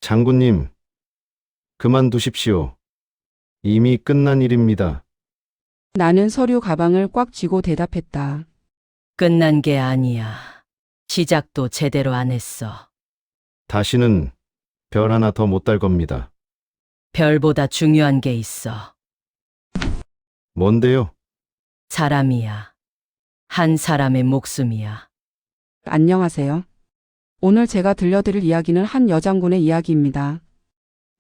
장군님, 그만두십시오. 이미 끝난 일입니다. 나는 서류 가방을 꽉 쥐고 대답했다. 끝난 게 아니야. 시작도 제대로 안 했어. 다시는 별 하나 더 못 달 겁니다. 별보다 중요한 게 있어. 뭔데요? 사람이야. 한 사람의 목숨이야. 안녕하세요. 오늘 제가 들려드릴 이야기는 한 여장군의 이야기입니다.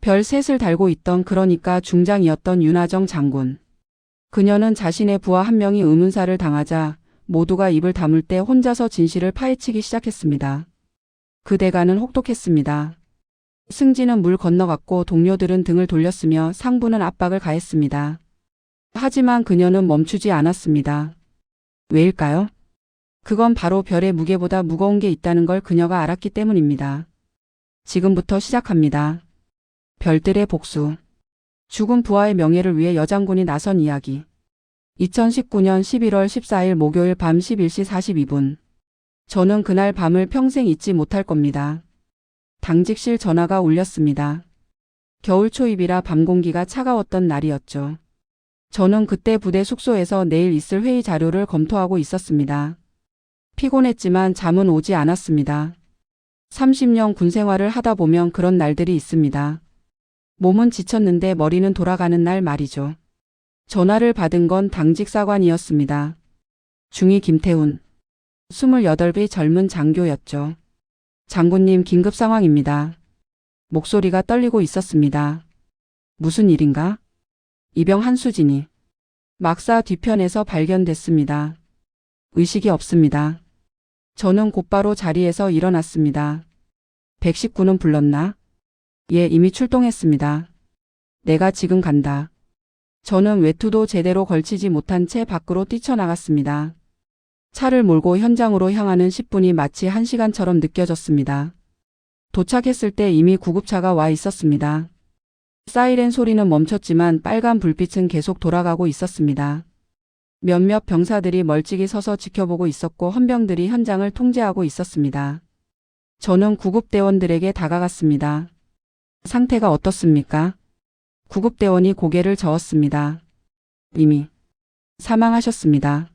별 셋을 달고 있던 그러니까 중장이었던 윤하정 장군. 그녀는 자신의 부하 한 명이 의문사를 당하자 모두가 입을 다물 때 혼자서 진실을 파헤치기 시작했습니다. 그 대가는 혹독했습니다. 승진은 물 건너갔고 동료들은 등을 돌렸으며 상부는 압박을 가했습니다. 하지만 그녀는 멈추지 않았습니다. 왜일까요? 그건 바로 별의 무게보다 무거운 게 있다는 걸 그녀가 알았기 때문입니다. 지금부터 시작합니다. 별들의 복수. 죽은 부하의 명예를 위해 여장군이 나선 이야기. 2019년 11월 14일 목요일 밤 11시 42분. 저는 그날 밤을 평생 잊지 못할 겁니다. 당직실 전화가 울렸습니다. 겨울 초입이라 밤 공기가 차가웠던 날이었죠. 저는 그때 부대 숙소에서 내일 있을 회의 자료를 검토하고 있었습니다. 피곤했지만 잠은 오지 않았습니다. 30년 군 생활을 하다 보면 그런 날들이 있습니다. 몸은 지쳤는데 머리는 돌아가는 날 말이죠. 전화를 받은 건 당직 사관이었습니다. 중위 김태훈. 28의 젊은 장교였죠. 장군님, 긴급 상황입니다. 목소리가 떨리고 있었습니다. 무슨 일인가? 이병 한수진이 막사 뒤편에서 발견됐습니다. 의식이 없습니다. 저는 곧바로 자리에서 일어났습니다. 119는 불렀나? 예, 이미 출동했습니다. 내가 지금 간다. 저는 외투도 제대로 걸치지 못한 채 밖으로 뛰쳐나갔습니다. 차를 몰고 현장으로 향하는 10분이 마치 1시간처럼 느껴졌습니다. 도착했을 때 이미 구급차가 와 있었습니다. 사이렌 소리는 멈췄지만 빨간 불빛은 계속 돌아가고 있었습니다. 몇몇 병사들이 멀찍이 서서 지켜보고 있었고 헌병들이 현장을 통제하고 있었습니다. 저는 구급대원들에게 다가갔습니다. 상태가 어떻습니까? 구급대원이 고개를 저었습니다. 이미 사망하셨습니다.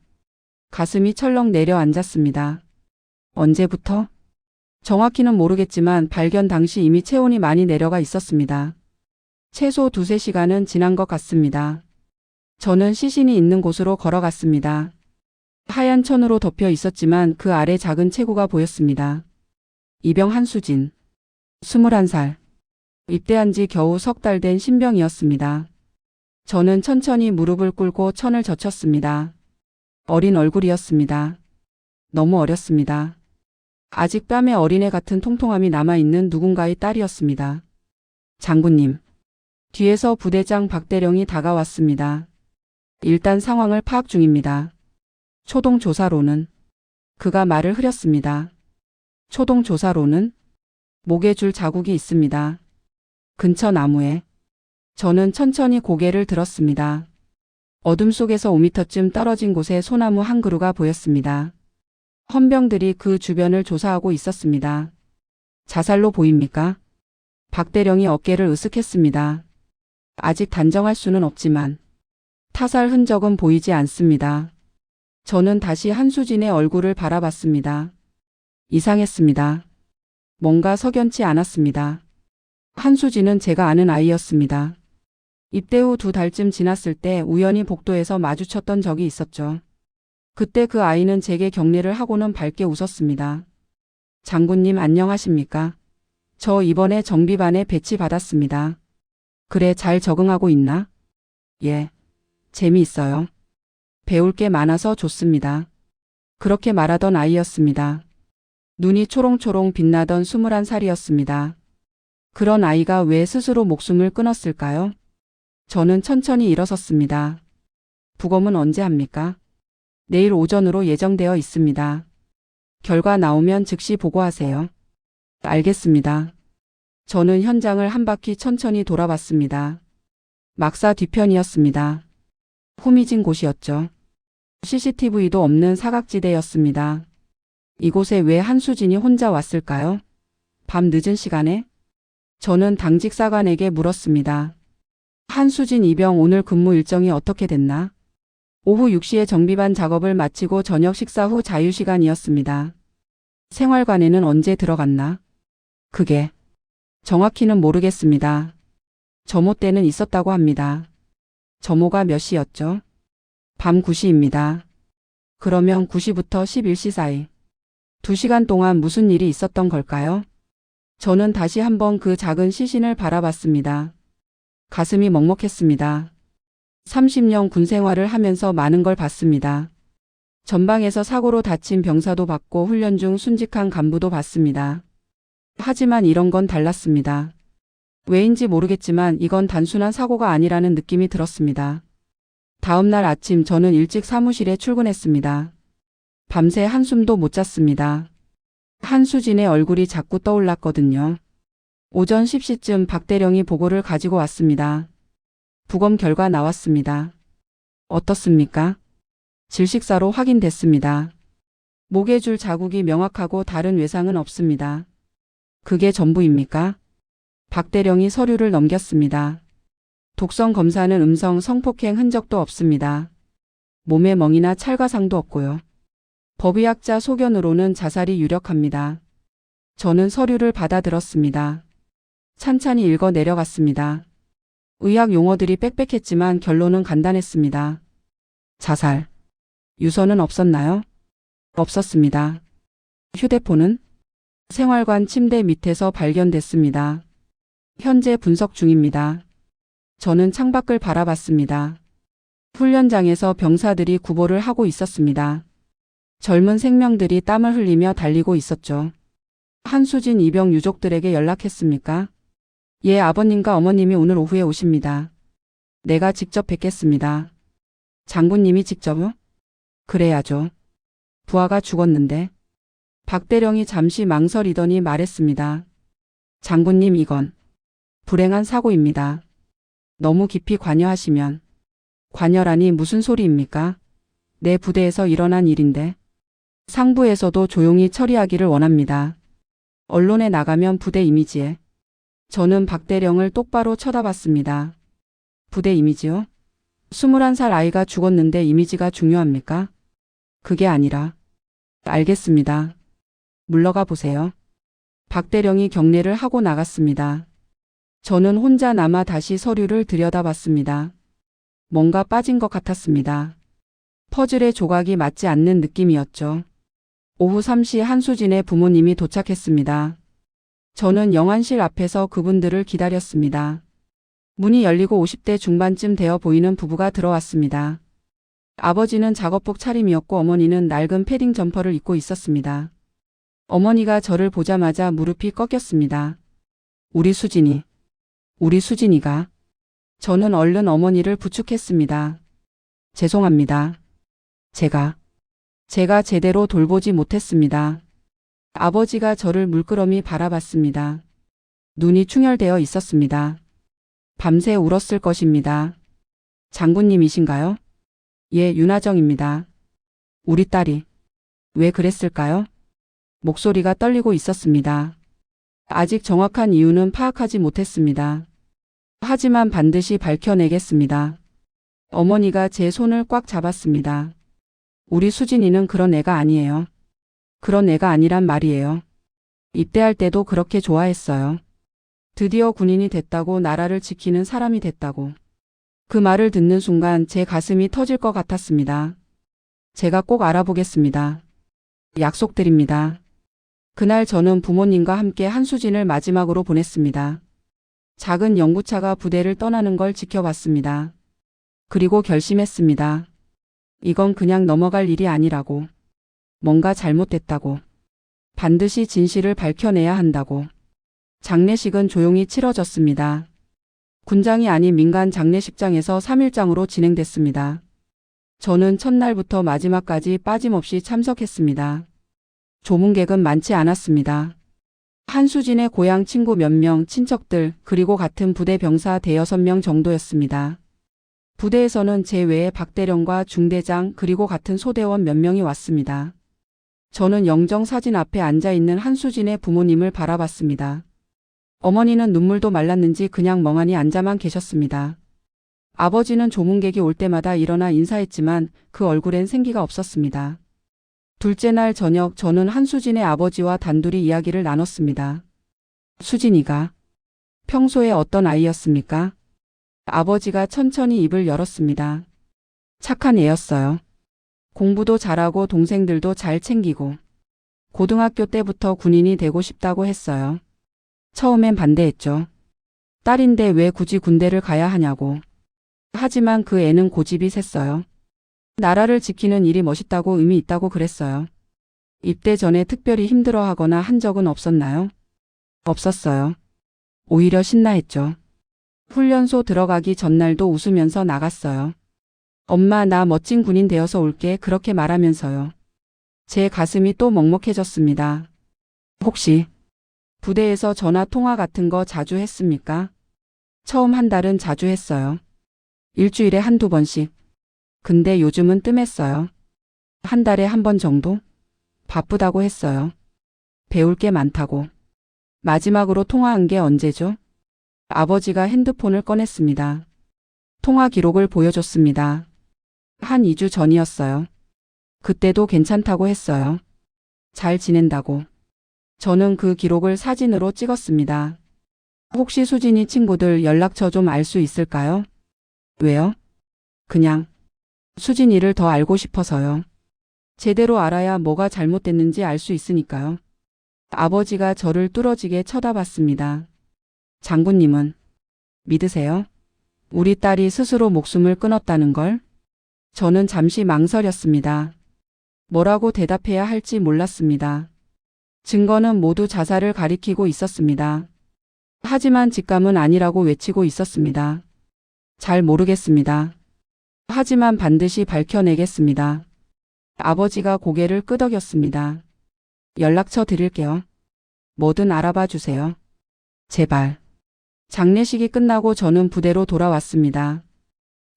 가슴이 철렁 내려앉았습니다. 언제부터? 정확히는 모르겠지만 발견 당시 이미 체온이 많이 내려가 있었습니다. 최소 2~3시간은 지난 것 같습니다. 저는 시신이 있는 곳으로 걸어갔습니다. 하얀 천으로 덮여 있었지만 그 아래 작은 체구가 보였습니다. 이병 한수진. 21살. 입대한 지 겨우 3달 된 신병이었습니다. 저는 천천히 무릎을 꿇고 천을 젖혔습니다. 어린 얼굴이었습니다. 너무 어렸습니다. 아직 뺨에 어린애 같은 통통함이 남아있는 누군가의 딸이었습니다. 장군님. 뒤에서 부대장 박대령이 다가왔습니다. 일단 상황을 파악 중입니다. 초동 조사로는? 그가 말을 흐렸습니다. 초동 조사로는? 목에 줄 자국이 있습니다. 근처 나무에. 저는 천천히 고개를 들었습니다. 어둠 속에서 5m쯤 떨어진 곳에 소나무 한 그루가 보였습니다. 헌병들이 그 주변을 조사하고 있었습니다. 자살로 보입니까? 박대령이 어깨를 으쓱했습니다. 아직 단정할 수는 없지만 타살 흔적은 보이지 않습니다. 저는 다시 한수진의 얼굴을 바라봤습니다. 이상했습니다. 뭔가 석연치 않았습니다. 한수진은 제가 아는 아이였습니다. 입대 후 2달쯤 지났을 때 우연히 복도에서 마주쳤던 적이 있었죠. 그때 그 아이는 제게 격려를 하고는 밝게 웃었습니다. 장군님 안녕하십니까? 저 이번에 정비반에 배치받았습니다. 그래, 잘 적응하고 있나? 예. 재미있어요. 배울 게 많아서 좋습니다. 그렇게 말하던 아이였습니다. 눈이 초롱초롱 빛나던 21살이었습니다. 그런 아이가 왜 스스로 목숨을 끊었을까요? 저는 천천히 일어섰습니다. 부검은 언제 합니까? 내일 오전으로 예정되어 있습니다. 결과 나오면 즉시 보고하세요. 알겠습니다. 저는 현장을 한 바퀴 천천히 돌아봤습니다. 막사 뒤편이었습니다. 후미진 곳이었죠. CCTV도 없는 사각지대였습니다. 이곳에 왜 한수진이 혼자 왔을까요? 밤 늦은 시간에? 저는 당직 사관에게 물었습니다. 한수진 이병 오늘 근무 일정이 어떻게 됐나? 오후 6시에 정비반 작업을 마치고 저녁 식사 후 자유시간이었습니다. 생활관에는 언제 들어갔나? 그게 정확히는 모르겠습니다. 점호 때는 있었다고 합니다. 점호가 몇 시였죠? 밤 9시입니다. 그러면 9시부터 11시 사이 2시간 동안 무슨 일이 있었던 걸까요? 저는 다시 한번 그 작은 시신을 바라봤습니다. 가슴이 먹먹했습니다. 30년 군 생활을 하면서 많은 걸 봤습니다. 전방에서 사고로 다친 병사도 봤고 훈련 중 순직한 간부도 봤습니다. 하지만 이런 건 달랐습니다. 왜인지 모르겠지만 이건 단순한 사고가 아니라는 느낌이 들었습니다. 다음 날 아침 저는 일찍 사무실에 출근했습니다. 밤새 한숨도 못 잤습니다. 한수진의 얼굴이 자꾸 떠올랐거든요. 오전 10시쯤 박대령이 보고를 가지고 왔습니다. 부검 결과 나왔습니다. 어떻습니까? 질식사로 확인됐습니다. 목에 줄 자국이 명확하고 다른 외상은 없습니다. 그게 전부입니까? 박대령이 서류를 넘겼습니다. 독성 검사는 음성 성폭행 흔적도 없습니다. 몸에 멍이나 찰과상도 없고요. 법의학자 소견으로는 자살이 유력합니다. 저는 서류를 받아들었습니다. 찬찬히 읽어 내려갔습니다. 의학 용어들이 빽빽했지만 결론은 간단했습니다. 자살. 유서는 없었나요? 없었습니다. 휴대폰은? 생활관 침대 밑에서 발견됐습니다. 현재 분석 중입니다. 저는 창밖을 바라봤습니다. 훈련장에서 병사들이 구보를 하고 있었습니다. 젊은 생명들이 땀을 흘리며 달리고 있었죠. 한수진 이병 유족들에게 연락했습니까? 예, 아버님과 어머님이 오늘 오후에 오십니다. 내가 직접 뵙겠습니다. 장군님이 직접요? 그래야죠. 부하가 죽었는데. 박대령이 잠시 망설이더니 말했습니다. 장군님, 이건 불행한 사고입니다. 너무 깊이 관여하시면. 관여라니 무슨 소리입니까? 내 부대에서 일어난 일인데. 상부에서도 조용히 처리하기를 원합니다. 언론에 나가면 부대 이미지에. 저는 박대령을 똑바로 쳐다봤습니다. 부대 이미지요? 21살 아이가 죽었는데 이미지가 중요합니까? 그게 아니라. 알겠습니다. 물러가 보세요. 박대령이 경례를 하고 나갔습니다. 저는 혼자 남아 다시 서류를 들여다봤습니다. 뭔가 빠진 것 같았습니다. 퍼즐의 조각이 맞지 않는 느낌이었죠. 오후 3시 한수진의 부모님이 도착했습니다. 저는 영안실 앞에서 그분들을 기다렸습니다. 문이 열리고 50대 중반쯤 되어 보이는 부부가 들어왔습니다. 아버지는 작업복 차림이었고 어머니는 낡은 패딩 점퍼를 입고 있었습니다. 어머니가 저를 보자마자 무릎이 꺾였습니다. 우리 수진이가. 저는 얼른 어머니를 부축했습니다. 죄송합니다. 제가 제대로 돌보지 못했습니다. 아버지가 저를 물끄러미 바라봤습니다. 눈이 충혈되어 있었습니다. 밤새 울었을 것입니다. 장군님이신가요? 예, 윤하정입니다. 우리 딸이. 왜 그랬을까요? 목소리가 떨리고 있었습니다. 아직 정확한 이유는 파악하지 못했습니다. 하지만 반드시 밝혀내겠습니다. 어머니가 제 손을 꽉 잡았습니다. 우리 수진이는 그런 애가 아니에요. 그런 애가 아니란 말이에요. 입대할 때도 그렇게 좋아했어요. 드디어 군인이 됐다고, 나라를 지키는 사람이 됐다고. 그 말을 듣는 순간 제 가슴이 터질 것 같았습니다. 제가 꼭 알아보겠습니다. 약속드립니다. 그날 저는 부모님과 함께 한수진을 마지막으로 보냈습니다. 작은 연구차가 부대를 떠나는 걸 지켜봤습니다. 그리고 결심했습니다. 이건 그냥 넘어갈 일이 아니라고. 뭔가 잘못됐다고. 반드시 진실을 밝혀내야 한다고. 장례식은 조용히 치러졌습니다. 군장이 아닌 민간 장례식장에서 3일장으로 진행됐습니다. 저는 첫날부터 마지막까지 빠짐없이 참석했습니다. 조문객은 많지 않았습니다. 한수진의 고향 친구 몇 명, 친척들, 그리고 같은 부대 병사 대여섯 명 정도였습니다. 부대에서는 제 외에 박대령과 중대장 그리고 같은 소대원 몇 명이 왔습니다. 저는 영정 사진 앞에 앉아있는 한수진의 부모님을 바라봤습니다. 어머니는 눈물도 말랐는지 그냥 멍하니 앉아만 계셨습니다. 아버지는 조문객이 올 때마다 일어나 인사했지만 그 얼굴엔 생기가 없었습니다. 둘째 날 저녁 저는 한수진의 아버지와 단둘이 이야기를 나눴습니다. 수진이가 평소에 어떤 아이였습니까? 아버지가 천천히 입을 열었습니다. 착한 애였어요. 공부도 잘하고 동생들도 잘 챙기고 고등학교 때부터 군인이 되고 싶다고 했어요. 처음엔 반대했죠. 딸인데 왜 굳이 군대를 가야 하냐고. 하지만 그 애는 고집이 셌어요. 나라를 지키는 일이 멋있다고 의미 있다고 그랬어요. 입대 전에 특별히 힘들어하거나 한 적은 없었나요? 없었어요. 오히려 신나했죠. 훈련소 들어가기 전날도 웃으면서 나갔어요. 엄마 나 멋진 군인 되어서 올게 그렇게 말하면서요. 제 가슴이 또 먹먹해졌습니다. 혹시 부대에서 전화 통화 같은 거 자주 했습니까? 처음 한 달은 자주 했어요. 일주일에 한두 번씩. 근데 요즘은 뜸했어요. 한 달에 한 번 정도? 바쁘다고 했어요. 배울 게 많다고. 마지막으로 통화한 게 언제죠? 아버지가 핸드폰을 꺼냈습니다. 통화 기록을 보여줬습니다. 한 2주 전이었어요. 그때도 괜찮다고 했어요. 잘 지낸다고. 저는 그 기록을 사진으로 찍었습니다. 혹시 수진이 친구들 연락처 좀 알 수 있을까요? 왜요? 그냥 수진이를 더 알고 싶어서요. 제대로 알아야 뭐가 잘못됐는지 알 수 있으니까요. 아버지가 저를 뚫어지게 쳐다봤습니다. 장군님은 믿으세요? 우리 딸이 스스로 목숨을 끊었다는 걸? 저는 잠시 망설였습니다. 뭐라고 대답해야 할지 몰랐습니다. 증거는 모두 자살을 가리키고 있었습니다. 하지만 직감은 아니라고 외치고 있었습니다. 잘 모르겠습니다. 하지만 반드시 밝혀내겠습니다. 아버지가 고개를 끄덕였습니다. 연락처 드릴게요. 뭐든 알아봐 주세요. 제발. 장례식이 끝나고 저는 부대로 돌아왔습니다.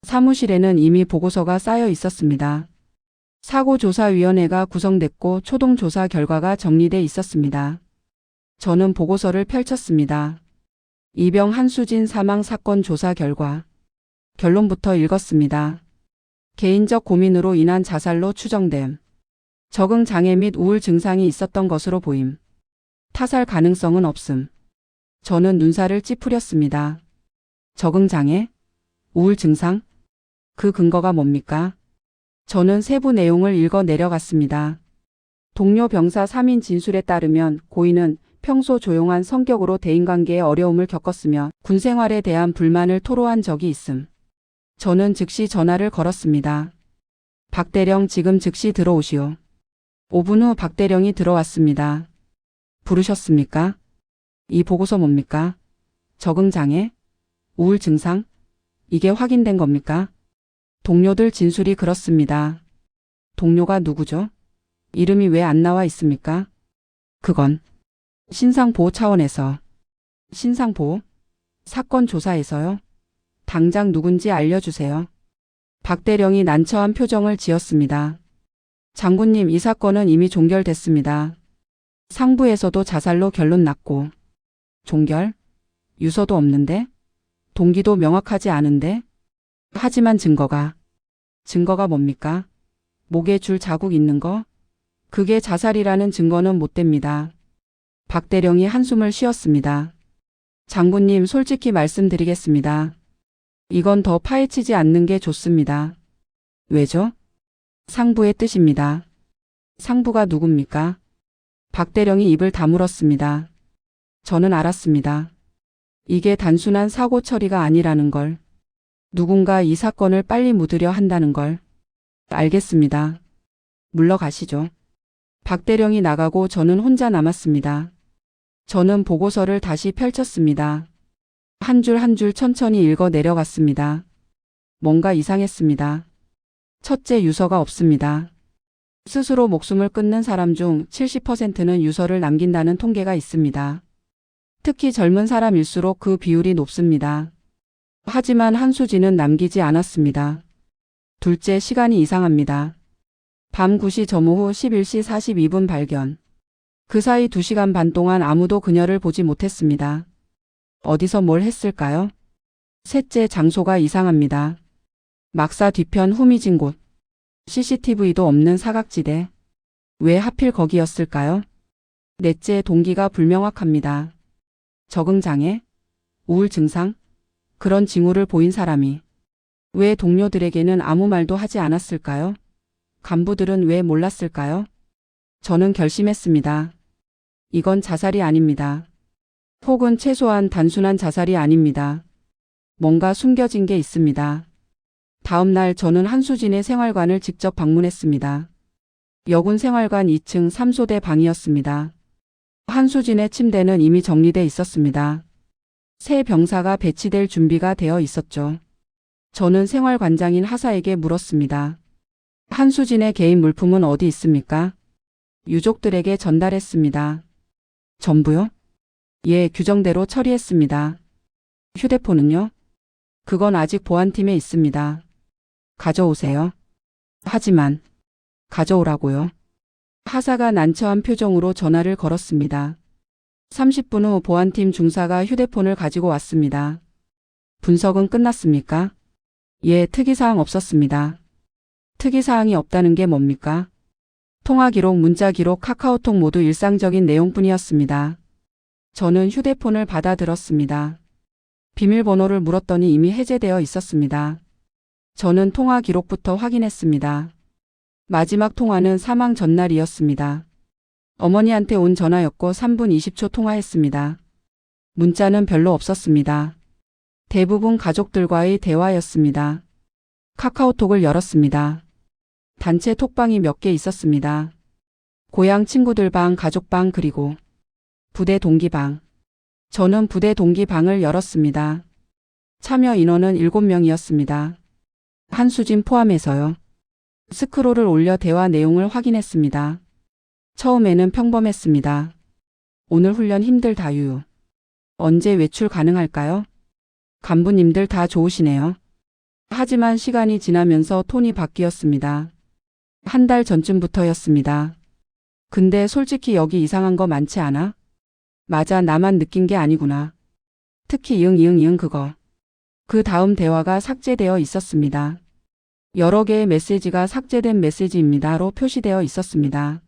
사무실에는 이미 보고서가 쌓여 있었습니다. 사고조사위원회가 구성됐고 초동조사 결과가 정리돼 있었습니다. 저는 보고서를 펼쳤습니다. 이병 한수진 사망 사건 조사 결과. 결론부터 읽었습니다. 개인적 고민으로 인한 자살로 추정됨. 적응 장애 및 우울 증상이 있었던 것으로 보임. 타살 가능성은 없음. 저는 눈살을 찌푸렸습니다. 적응 장애? 우울 증상? 그 근거가 뭡니까? 저는 세부 내용을 읽어 내려갔습니다. 동료 병사 3인 진술에 따르면 고인은 평소 조용한 성격으로 대인관계에 어려움을 겪었으며 군 생활에 대한 불만을 토로한 적이 있음. 저는 즉시 전화를 걸었습니다. 박대령 지금 즉시 들어오시오. 5분 후 박대령이 들어왔습니다. 부르셨습니까? 이 보고서 뭡니까? 적응장애? 우울 증상? 이게 확인된 겁니까? 동료들 진술이 그렇습니다. 동료가 누구죠? 이름이 왜 안 나와 있습니까? 그건 신상보호 차원에서. 신상보호? 사건 조사에서요? 당장 누군지 알려주세요. 박대령이 난처한 표정을 지었습니다. 장군님, 이 사건은 이미 종결됐습니다. 상부에서도 자살로 결론 났고. 종결? 유서도 없는데? 동기도 명확하지 않은데? 하지만 증거가 뭡니까? 목에 줄 자국 있는 거? 그게 자살이라는 증거는 못 됩니다. 박대령이 한숨을 쉬었습니다. 장군님, 솔직히 말씀드리겠습니다. 이건 더 파헤치지 않는 게 좋습니다. 왜죠? 상부의 뜻입니다. 상부가 누굽니까? 박대령이 입을 다물었습니다. 저는 알았습니다. 이게 단순한 사고 처리가 아니라는 걸. 누군가 이 사건을 빨리 묻으려 한다는 걸. 알겠습니다. 물러가시죠. 박대령이 나가고 저는 혼자 남았습니다. 저는 보고서를 다시 펼쳤습니다. 한 줄 한 줄 천천히 읽어 내려갔습니다. 뭔가 이상했습니다. 첫째, 유서가 없습니다. 스스로 목숨을 끊는 사람 중 70%는 유서를 남긴다는 통계가 있습니다. 특히 젊은 사람일수록 그 비율이 높습니다. 하지만 한수진은 남기지 않았습니다. 둘째, 시간이 이상합니다. 밤 9시 점호 후 11시 42분 발견. 그 사이 2시간 반 동안 아무도 그녀를 보지 못했습니다. 어디서 뭘 했을까요? 셋째, 장소가 이상합니다. 막사 뒤편 후미진 곳. CCTV도 없는 사각지대. 왜 하필 거기였을까요? 넷째, 동기가 불명확합니다. 적응장애? 우울 증상? 그런 징후를 보인 사람이 왜 동료들에게는 아무 말도 하지 않았을까요? 간부들은 왜 몰랐을까요? 저는 결심했습니다. 이건 자살이 아닙니다. 혹은 최소한 단순한 자살이 아닙니다. 뭔가 숨겨진 게 있습니다. 다음 날 저는 한수진의 생활관을 직접 방문했습니다. 여군 생활관 2층 3소대 방이었습니다. 한수진의 침대는 이미 정리돼 있었습니다. 새 병사가 배치될 준비가 되어 있었죠. 저는 생활관장인 하사에게 물었습니다. 한수진의 개인 물품은 어디 있습니까? 유족들에게 전달했습니다. 전부요? 예, 규정대로 처리했습니다. 휴대폰은요? 그건 아직 보안팀에 있습니다. 가져오세요. 하지만 가져오라고요. 하사가 난처한 표정으로 전화를 걸었습니다. 30분 후 보안팀 중사가 휴대폰을 가지고 왔습니다. 분석은 끝났습니까? 예, 특이사항 없었습니다. 특이사항이 없다는 게 뭡니까? 통화 기록, 문자 기록, 카카오톡 모두 일상적인 내용뿐이었습니다. 저는 휴대폰을 받아들었습니다. 비밀번호를 물었더니 이미 해제되어 있었습니다. 저는 통화 기록부터 확인했습니다. 마지막 통화는 사망 전날이었습니다. 어머니한테 온 전화였고 3분 20초 통화했습니다. 문자는 별로 없었습니다. 대부분 가족들과의 대화였습니다. 카카오톡을 열었습니다. 단체 톡방이 몇 개 있었습니다. 고향 친구들 방, 가족 방, 그리고 부대 동기 방. 저는 부대 동기 방을 열었습니다. 참여 인원은 7명이었습니다. 한수진 포함해서요. 스크롤을 올려 대화 내용을 확인했습니다. 처음에는 평범했습니다. 오늘 훈련 힘들다 유유. 언제 외출 가능할까요? 간부님들 다 좋으시네요. 하지만 시간이 지나면서 톤이 바뀌었습니다. 한 달 전쯤부터였습니다. 근데 솔직히 여기 이상한 거 많지 않아? 맞아, 나만 느낀 게 아니구나. 특히 이응 그거. 그 다음 대화가 삭제되어 있었습니다. 여러 개의 메시지가 삭제된 메시지입니다로 표시되어 있었습니다.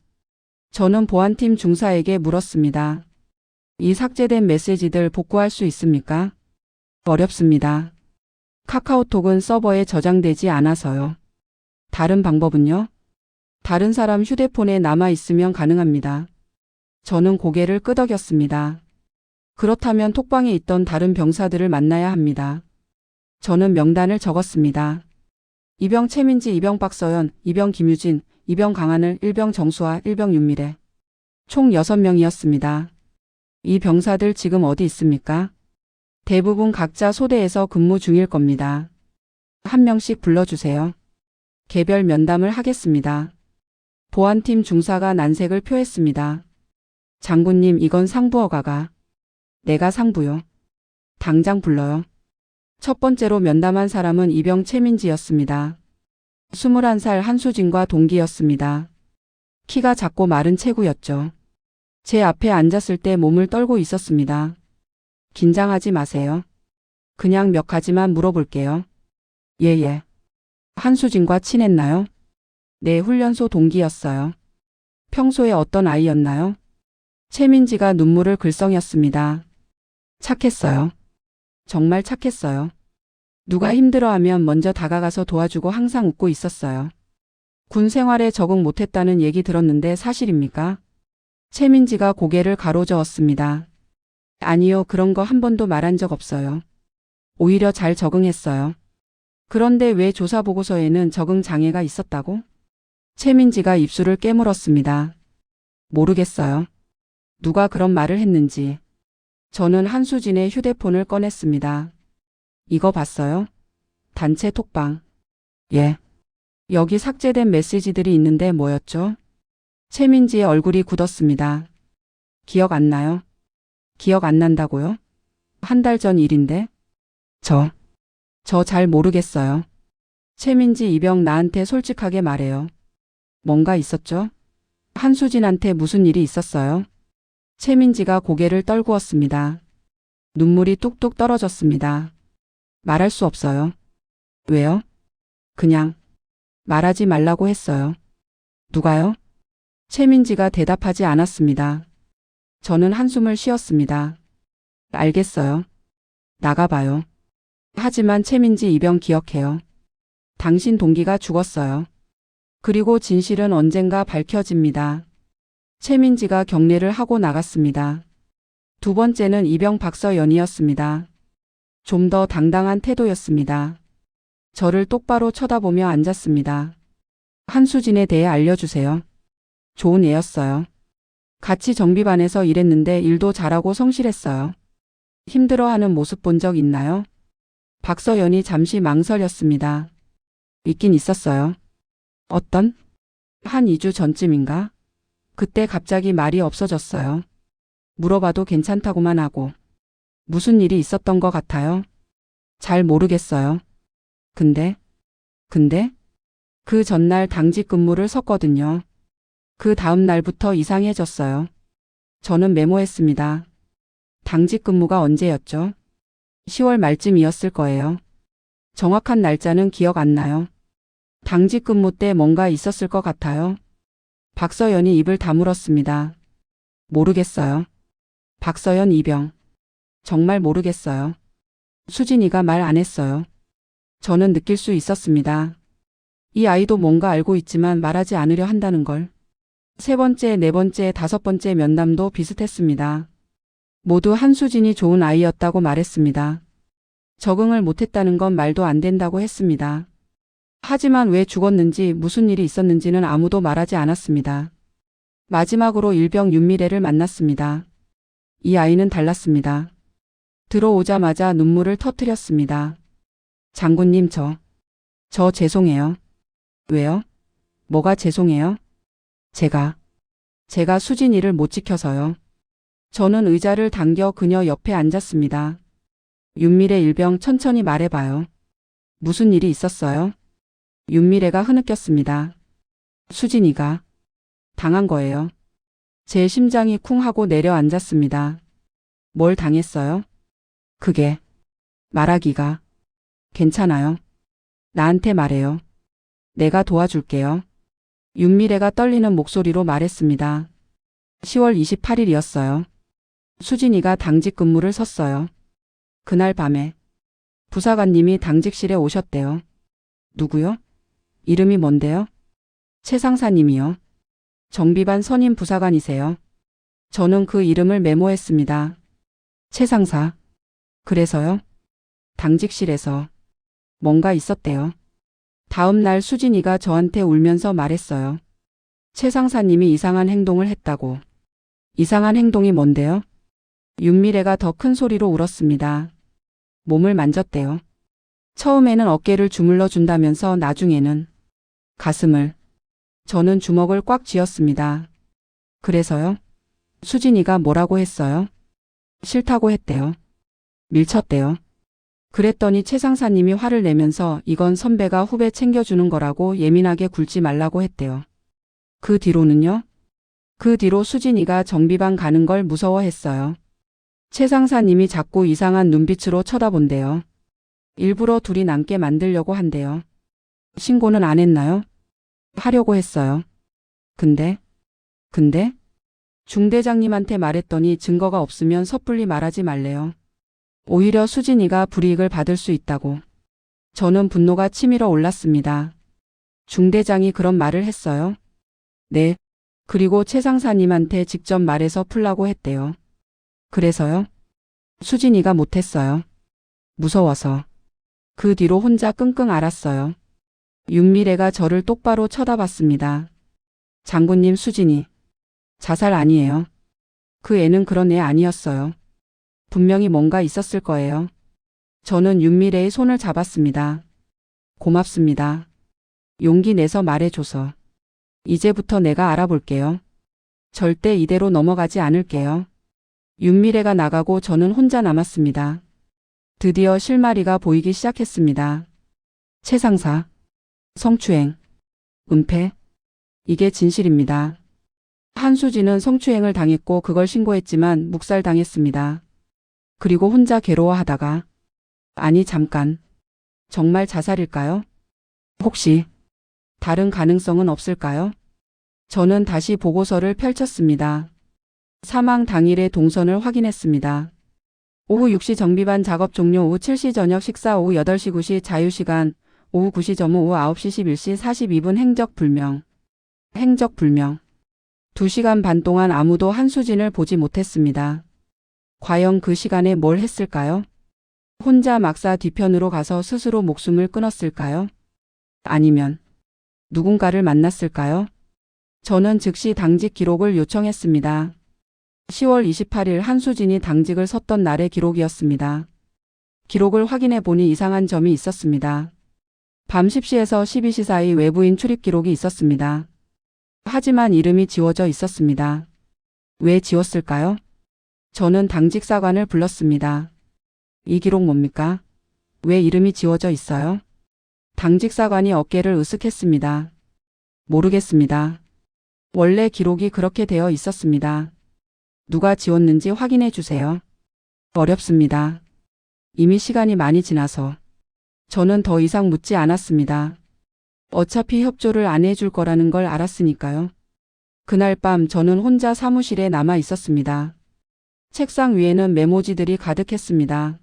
저는 보안팀 중사에게 물었습니다. 이 삭제된 메시지들 복구할 수 있습니까? 어렵습니다. 카카오톡은 서버에 저장되지 않아서요. 다른 방법은요? 다른 사람 휴대폰에 남아 있으면 가능합니다. 저는 고개를 끄덕였습니다. 그렇다면 톡방에 있던 다른 병사들을 만나야 합니다. 저는 명단을 적었습니다. 이병 최민지, 이병 박서연, 이병 김유진, 이병 강하늘, 1병 정수아, 1병 윤미래. 총 6명이었습니다. 이 병사들 지금 어디 있습니까? 대부분 각자 소대에서 근무 중일 겁니다. 한 명씩 불러주세요. 개별 면담을 하겠습니다. 보안팀 중사가 난색을 표했습니다. 장군님, 이건 상부허가가. 내가 상부요. 당장 불러요. 첫 번째로 면담한 사람은 이병 최민지였습니다. 21살 한수진과 동기였습니다. 키가 작고 마른 체구였죠. 제 앞에 앉았을 때 몸을 떨고 있었습니다. 긴장하지 마세요. 그냥 몇 가지만 물어볼게요. 예. 한수진과 친했나요? 네, 훈련소 동기였어요. 평소에 어떤 아이였나요? 최민지가 눈물을 글썽였습니다. 착했어요. 정말 착했어요. 누가 힘들어하면 먼저 다가가서 도와주고 항상 웃고 있었어요. 군 생활에 적응 못했다는 얘기 들었는데 사실입니까? 최민지가 고개를 가로저었습니다. 아니요, 그런 거 한 번도 말한 적 없어요. 오히려 잘 적응했어요. 그런데 왜 조사 보고서에는 적응 장애가 있었다고? 최민지가 입술을 깨물었습니다. 모르겠어요. 누가 그런 말을 했는지. 저는 한수진의 휴대폰을 꺼냈습니다. 이거 봤어요? 단체 톡방. 예. 여기 삭제된 메시지들이 있는데 뭐였죠? 최민지의 얼굴이 굳었습니다. 기억 안 나요? 기억 안 난다고요? 한 달 전 일인데? 저 잘 모르겠어요. 최민지, 이병 나한테 솔직하게 말해요. 뭔가 있었죠? 한수진한테 무슨 일이 있었어요? 최민지가 고개를 떨구었습니다. 눈물이 뚝뚝 떨어졌습니다. 말할 수 없어요. 왜요? 그냥 말하지 말라고 했어요. 누가요? 최민지가 대답하지 않았습니다. 저는 한숨을 쉬었습니다. 알겠어요. 나가봐요. 하지만 최민지 이병 기억해요. 당신 동기가 죽었어요. 그리고 진실은 언젠가 밝혀집니다. 최민지가 경례를 하고 나갔습니다. 두 번째는 이병 박서연이었습니다. 좀 더 당당한 태도였습니다. 저를 똑바로 쳐다보며 앉았습니다. 한수진에 대해 알려주세요. 좋은 애였어요. 같이 정비반에서 일했는데 일도 잘하고 성실했어요. 힘들어하는 모습 본 적 있나요? 박서연이 잠시 망설였습니다. 있긴 있었어요. 어떤? 한 2주 전쯤인가? 그때 갑자기 말이 없어졌어요. 물어봐도 괜찮다고만 하고. 무슨 일이 있었던 것 같아요? 잘 모르겠어요. 근데? 그 전날 당직 근무를 섰거든요. 그 다음 날부터 이상해졌어요. 저는 메모했습니다. 당직 근무가 언제였죠? 10월 말쯤이었을 거예요. 정확한 날짜는 기억 안 나요. 당직 근무 때 뭔가 있었을 것 같아요. 박서연이 입을 다물었습니다. 모르겠어요. 박서연 이병. 정말 모르겠어요. 수진이가 말 안 했어요. 저는 느낄 수 있었습니다. 이 아이도 뭔가 알고 있지만 말하지 않으려 한다는 걸. 세 번째, 네 번째, 다섯 번째 면담도 비슷했습니다. 모두 한수진이 좋은 아이였다고 말했습니다. 적응을 못했다는 건 말도 안 된다고 했습니다. 하지만 왜 죽었는지 무슨 일이 있었는지는 아무도 말하지 않았습니다. 마지막으로 일병 윤미래를 만났습니다. 이 아이는 달랐습니다. 들어오자마자 눈물을 터뜨렸습니다. 장군님 저 죄송해요. 왜요? 뭐가 죄송해요? 제가 수진이를 못 지켜서요. 저는 의자를 당겨 그녀 옆에 앉았습니다. 윤미래 일병 천천히 말해봐요. 무슨 일이 있었어요? 윤미래가 흐느꼈습니다. 수진이가 당한 거예요. 제 심장이 쿵 하고 내려앉았습니다. 뭘 당했어요? 그게 말하기가 괜찮아요. 나한테 말해요. 내가 도와줄게요. 윤미래가 떨리는 목소리로 말했습니다. 10월 28일이었어요. 수진이가 당직 근무를 섰어요. 그날 밤에 부사관님이 당직실에 오셨대요. 누구요? 이름이 뭔데요? 최 상사님이요. 정비반 선임 부사관이세요. 저는 그 이름을 메모했습니다. 최 상사. 그래서요? 당직실에서 뭔가 있었대요. 다음 날 수진이가 저한테 울면서 말했어요. 최 상사님이 이상한 행동을 했다고. 이상한 행동이 뭔데요? 윤미래가 더 큰 소리로 울었습니다. 몸을 만졌대요. 처음에는 어깨를 주물러 준다면서 나중에는 가슴을. 저는 주먹을 꽉 쥐었습니다. 그래서요? 수진이가 뭐라고 했어요? 싫다고 했대요. 밀쳤대요. 그랬더니 최 상사님이 화를 내면서 이건 선배가 후배 챙겨주는 거라고 예민하게 굴지 말라고 했대요. 그 뒤로는요? 그 뒤로 수진이가 정비반 가는 걸 무서워했어요. 최 상사님이 자꾸 이상한 눈빛으로 쳐다본대요. 일부러 둘이 남게 만들려고 한대요. 신고는 안 했나요? 하려고 했어요. 근데? 중대장님한테 말했더니 증거가 없으면 섣불리 말하지 말래요. 오히려 수진이가 불이익을 받을 수 있다고. 저는 분노가 치밀어 올랐습니다. 중대장이 그런 말을 했어요? 네. 그리고 최 상사님한테 직접 말해서 풀라고 했대요. 그래서요? 수진이가 못했어요. 무서워서. 그 뒤로 혼자 끙끙 앓았어요. 윤미래가 저를 똑바로 쳐다봤습니다. 장군님, 수진이 자살 아니에요. 그 애는 그런 애 아니었어요. 분명히 뭔가 있었을 거예요. 저는 윤미래의 손을 잡았습니다. 고맙습니다. 용기 내서 말해줘서. 이제부터 내가 알아볼게요. 절대 이대로 넘어가지 않을게요. 윤미래가 나가고 저는 혼자 남았습니다. 드디어 실마리가 보이기 시작했습니다. 최 상사. 성추행. 은폐. 이게 진실입니다. 한수진은 성추행을 당했고 그걸 신고했지만 묵살당했습니다. 그리고 혼자 괴로워하다가 아니 잠깐. 정말 자살일까요? 혹시 다른 가능성은 없을까요? 저는 다시 보고서를 펼쳤습니다. 사망 당일의 동선을 확인했습니다. 오후 6시 정비반 작업 종료, 오후 7시 저녁 식사, 오후 8시 9시 자유시간, 오후 9시 점호, 오후 9시 11시 42분 행적 불명. 행적 불명. 2시간 반 동안 아무도 한수진을 보지 못했습니다. 과연 그 시간에 뭘 했을까요? 혼자 막사 뒤편으로 가서 스스로 목숨을 끊었을까요? 아니면 누군가를 만났을까요? 저는 즉시 당직 기록을 요청했습니다. 10월 28일 한수진이 당직을 섰던 날의 기록이었습니다. 기록을 확인해 보니 이상한 점이 있었습니다. 밤 10시에서 12시 사이 외부인 출입 기록이 있었습니다. 하지만 이름이 지워져 있었습니다. 왜 지웠을까요? 저는 당직사관을 불렀습니다. 이 기록 뭡니까? 왜 이름이 지워져 있어요? 당직사관이 어깨를 으쓱했습니다. 모르겠습니다. 원래 기록이 그렇게 되어 있었습니다. 누가 지웠는지 확인해 주세요. 어렵습니다. 이미 시간이 많이 지나서. 저는 더 이상 묻지 않았습니다. 어차피 협조를 안 해줄 거라는 걸 알았으니까요. 그날 밤 저는 혼자 사무실에 남아 있었습니다. 책상 위에는 메모지들이 가득했습니다.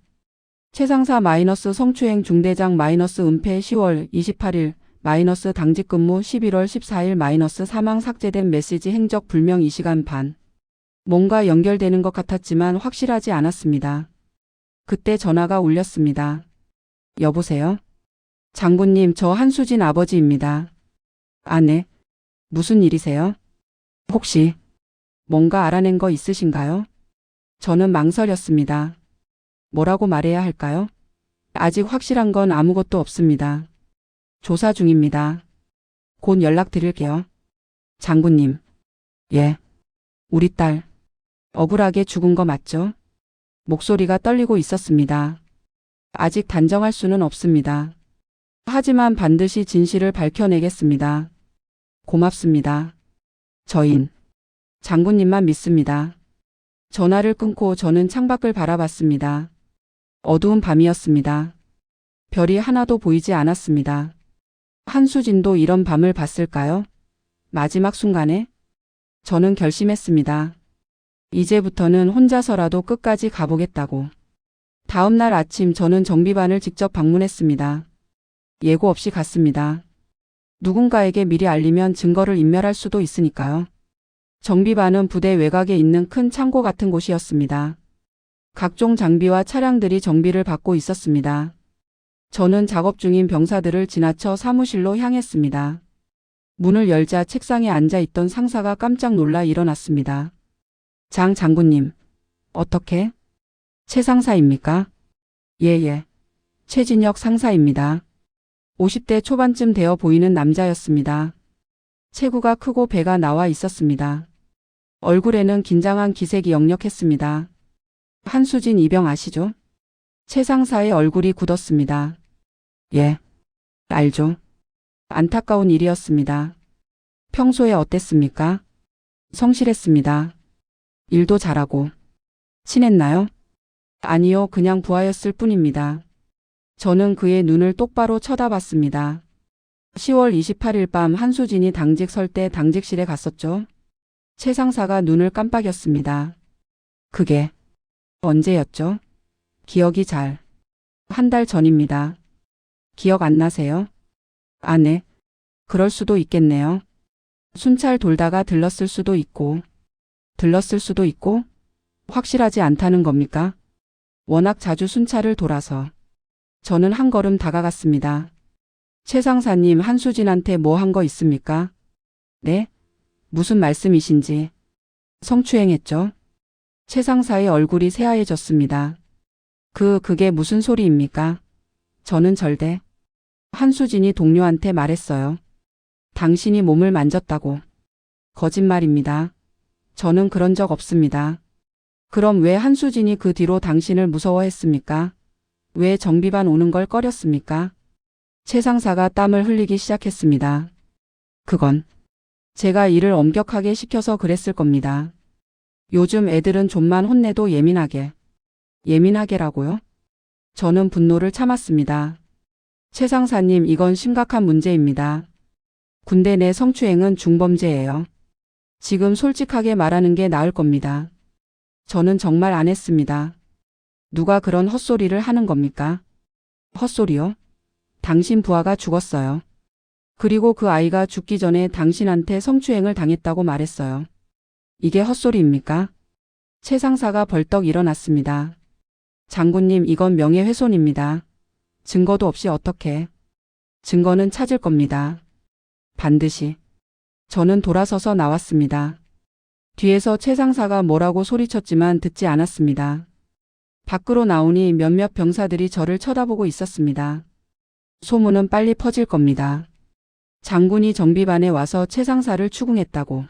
최상사 마이너스 성추행 중대장 마이너스 은폐 10월 28일 마이너스 당직 근무 11월 14일 마이너스 사망 삭제된 메시지 행적 불명 2시간 반. 뭔가 연결되는 것 같았지만 확실하지 않았습니다. 그때 전화가 울렸습니다. 여보세요? 장군님, 저 한수진 아버지입니다. 아, 네. 무슨 일이세요? 혹시 뭔가 알아낸 거 있으신가요? 저는 망설였습니다. 뭐라고 말해야 할까요? 아직 확실한 건 아무것도 없습니다. 조사 중입니다. 곧 연락드릴게요. 장군님. 예. 우리 딸. 억울하게 죽은 거 맞죠? 목소리가 떨리고 있었습니다. 아직 단정할 수는 없습니다. 하지만 반드시 진실을 밝혀내겠습니다. 고맙습니다. 저인. 장군님만 믿습니다. 전화를 끊고 저는 창밖을 바라봤습니다. 어두운 밤이었습니다. 별이 하나도 보이지 않았습니다. 한수진도 이런 밤을 봤을까요? 마지막 순간에 저는 결심했습니다. 이제부터는 혼자서라도 끝까지 가보겠다고. 다음 날 아침 저는 정비반을 직접 방문했습니다. 예고 없이 갔습니다. 누군가에게 미리 알리면 증거를 인멸할 수도 있으니까요. 정비반은 부대 외곽에 있는 큰 창고 같은 곳이었습니다. 각종 장비와 차량들이 정비를 받고 있었습니다. 저는 작업 중인 병사들을 지나쳐 사무실로 향했습니다. 문을 열자 책상에 앉아 있던 상사가 깜짝 놀라 일어났습니다. 장 장군님. 어떻게? 최 상사입니까? 예. 최진혁 상사입니다. 50대 초반쯤 되어 보이는 남자였습니다. 체구가 크고 배가 나와 있었습니다. 얼굴에는 긴장한 기색이 역력했습니다. 한수진 이병 아시죠? 최 상사의 얼굴이 굳었습니다. 예. 알죠. 안타까운 일이었습니다. 평소에 어땠습니까? 성실했습니다. 일도 잘하고. 친했나요? 아니요, 그냥 부하였을 뿐입니다. 저는 그의 눈을 똑바로 쳐다봤습니다. 10월 28일 밤 한수진이 당직 설 때 당직실에 갔었죠. 최 상사가 눈을 깜빡였습니다. 그게 언제였죠? 기억이 잘. 한 달 전입니다. 기억 안 나세요? 아, 네. 그럴 수도 있겠네요. 순찰 돌다가 들렀을 수도 있고. 확실하지 않다는 겁니까? 워낙 자주 순찰을 돌아서. 저는 한 걸음 다가갔습니다. 최 상사님, 한수진한테 뭐 한 거 있습니까? 네? 무슨 말씀이신지. 성추행했죠? 최 상사의 얼굴이 새하얘졌습니다. 그게 무슨 소리입니까? 저는 절대. 한수진이 동료한테 말했어요. 당신이 몸을 만졌다고. 거짓말입니다. 저는 그런 적 없습니다. 그럼 왜 한수진이 그 뒤로 당신을 무서워했습니까? 왜 정비반 오는 걸 꺼렸습니까? 최 상사가 땀을 흘리기 시작했습니다. 그건 제가 일을 엄격하게 시켜서 그랬을 겁니다. 요즘 애들은 좀만 혼내도 예민하게. 예민하게라고요? 저는 분노를 참았습니다. 최 상사님, 이건 심각한 문제입니다. 군대 내 성추행은 중범죄예요. 지금 솔직하게 말하는 게 나을 겁니다. 저는 정말 안 했습니다. 누가 그런 헛소리를 하는 겁니까? 헛소리요? 당신 부하가 죽었어요. 그리고 그 아이가 죽기 전에 당신한테 성추행을 당했다고 말했어요. 이게 헛소리입니까? 최 상사가 벌떡 일어났습니다. 장군님, 이건 명예훼손입니다. 증거도 없이 어떻게? 증거는 찾을 겁니다. 반드시. 저는 돌아서서 나왔습니다. 뒤에서 최 상사가 뭐라고 소리쳤지만 듣지 않았습니다. 밖으로 나오니 몇몇 병사들이 저를 쳐다보고 있었습니다. 소문은 빨리 퍼질 겁니다. 장군이 정비반에 와서 최 상사를 추궁했다고.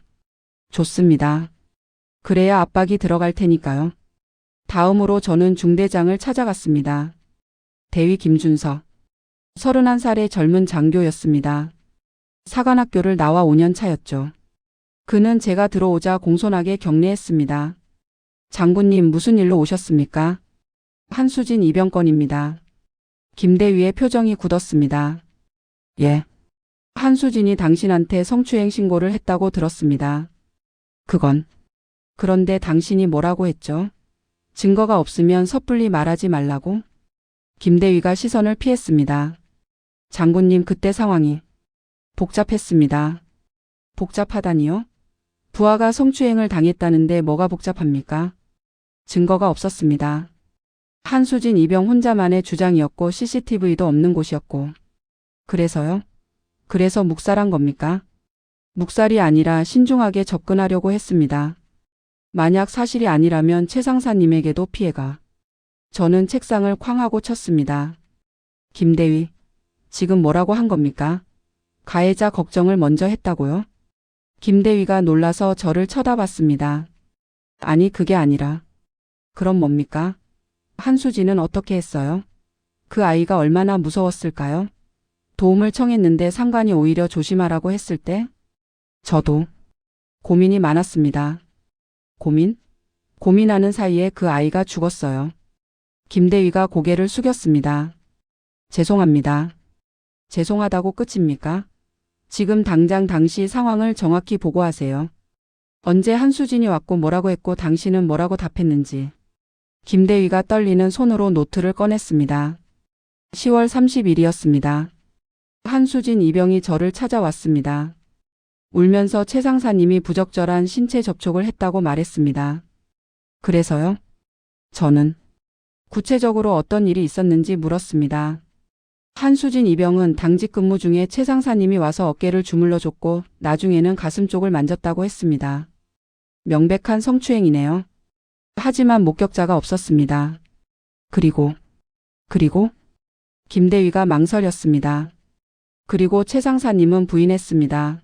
좋습니다. 그래야 압박이 들어갈 테니까요. 다음으로 저는 중대장을 찾아갔습니다. 대위 김준서. 31살의 젊은 장교였습니다. 사관학교를 나와 5년 차였죠. 그는 제가 들어오자 공손하게 격려했습니다. 장군님, 무슨 일로 오셨습니까? 한수진 입영건입니다. 김대위의 표정이 굳었습니다. 예. 한수진이 당신한테 성추행 신고를 했다고 들었습니다. 그런데 당신이 뭐라고 했죠? 증거가 없으면 섣불리 말하지 말라고? 김대위가 시선을 피했습니다. 장군님, 그때 상황이 복잡했습니다. 복잡하다니요? 부하가 성추행을 당했다는데 뭐가 복잡합니까? 증거가 없었습니다. 한수진 이병 혼자만의 주장이었고 CCTV도 없는 곳이었고. 그래서요? 그래서 묵살한 겁니까? 묵살이 아니라 신중하게 접근하려고 했습니다. 만약 사실이 아니라면 최 상사님에게도 피해가. 저는 책상을 쾅 하고 쳤습니다. 김대위, 지금 뭐라고 한 겁니까? 가해자 걱정을 먼저 했다고요? 김대위가 놀라서 저를 쳐다봤습니다. 아니, 그게 아니라. 그럼 뭡니까? 한수진은 어떻게 했어요? 그 아이가 얼마나 무서웠을까요? 도움을 청했는데 상관이 오히려 조심하라고 했을 때? 저도 고민이 많았습니다. 고민하는 사이에 그 아이가 죽었어요. 김대위가 고개를 숙였습니다. 죄송합니다. 죄송하다고 끝입니까? 지금 당장 당시 상황을 정확히 보고하세요. 언제 한수진이 왔고 뭐라고 했고 당신은 뭐라고 답했는지. 김대위가 떨리는 손으로 노트를 꺼냈습니다. 10월 30일이었습니다. 한수진 이병이 저를 찾아왔습니다. 울면서 최 상사님이 부적절한 신체 접촉을 했다고 말했습니다. 그래서요? 저는 구체적으로 어떤 일이 있었는지 물었습니다. 한수진 이병은 당직 근무 중에 최 상사님이 와서 어깨를 주물러 줬고 나중에는 가슴 쪽을 만졌다고 했습니다. 명백한 성추행이네요. 하지만 목격자가 없었습니다. 그리고 김대위가 망설였습니다. 그리고 최 상사님은 부인했습니다.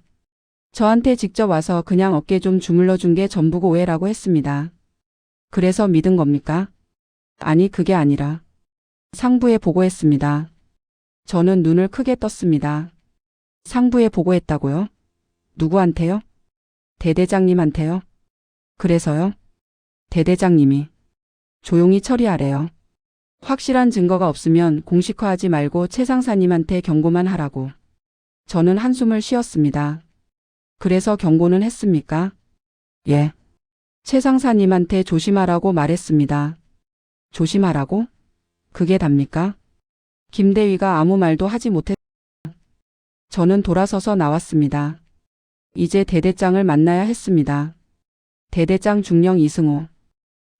저한테 직접 와서 그냥 어깨 좀 주물러 준 게 전부고 오해라고 했습니다. 그래서 믿은 겁니까? 아니, 그게 아니라 상부에 보고했습니다. 저는 눈을 크게 떴습니다. 상부에 보고했다고요? 누구한테요? 대대장님한테요? 그래서요? 대대장님이 조용히 처리하래요. 확실한 증거가 없으면 공식화하지 말고 최 상사님한테 경고만 하라고. 저는 한숨을 쉬었습니다. 그래서 경고는 했습니까? 예. 최 상사님한테 조심하라고 말했습니다. 조심하라고? 그게 답니까? 김대위가 아무 말도 하지 못했습니다. 저는 돌아서서 나왔습니다. 이제 대대장을 만나야 했습니다. 대대장 중령 이승호.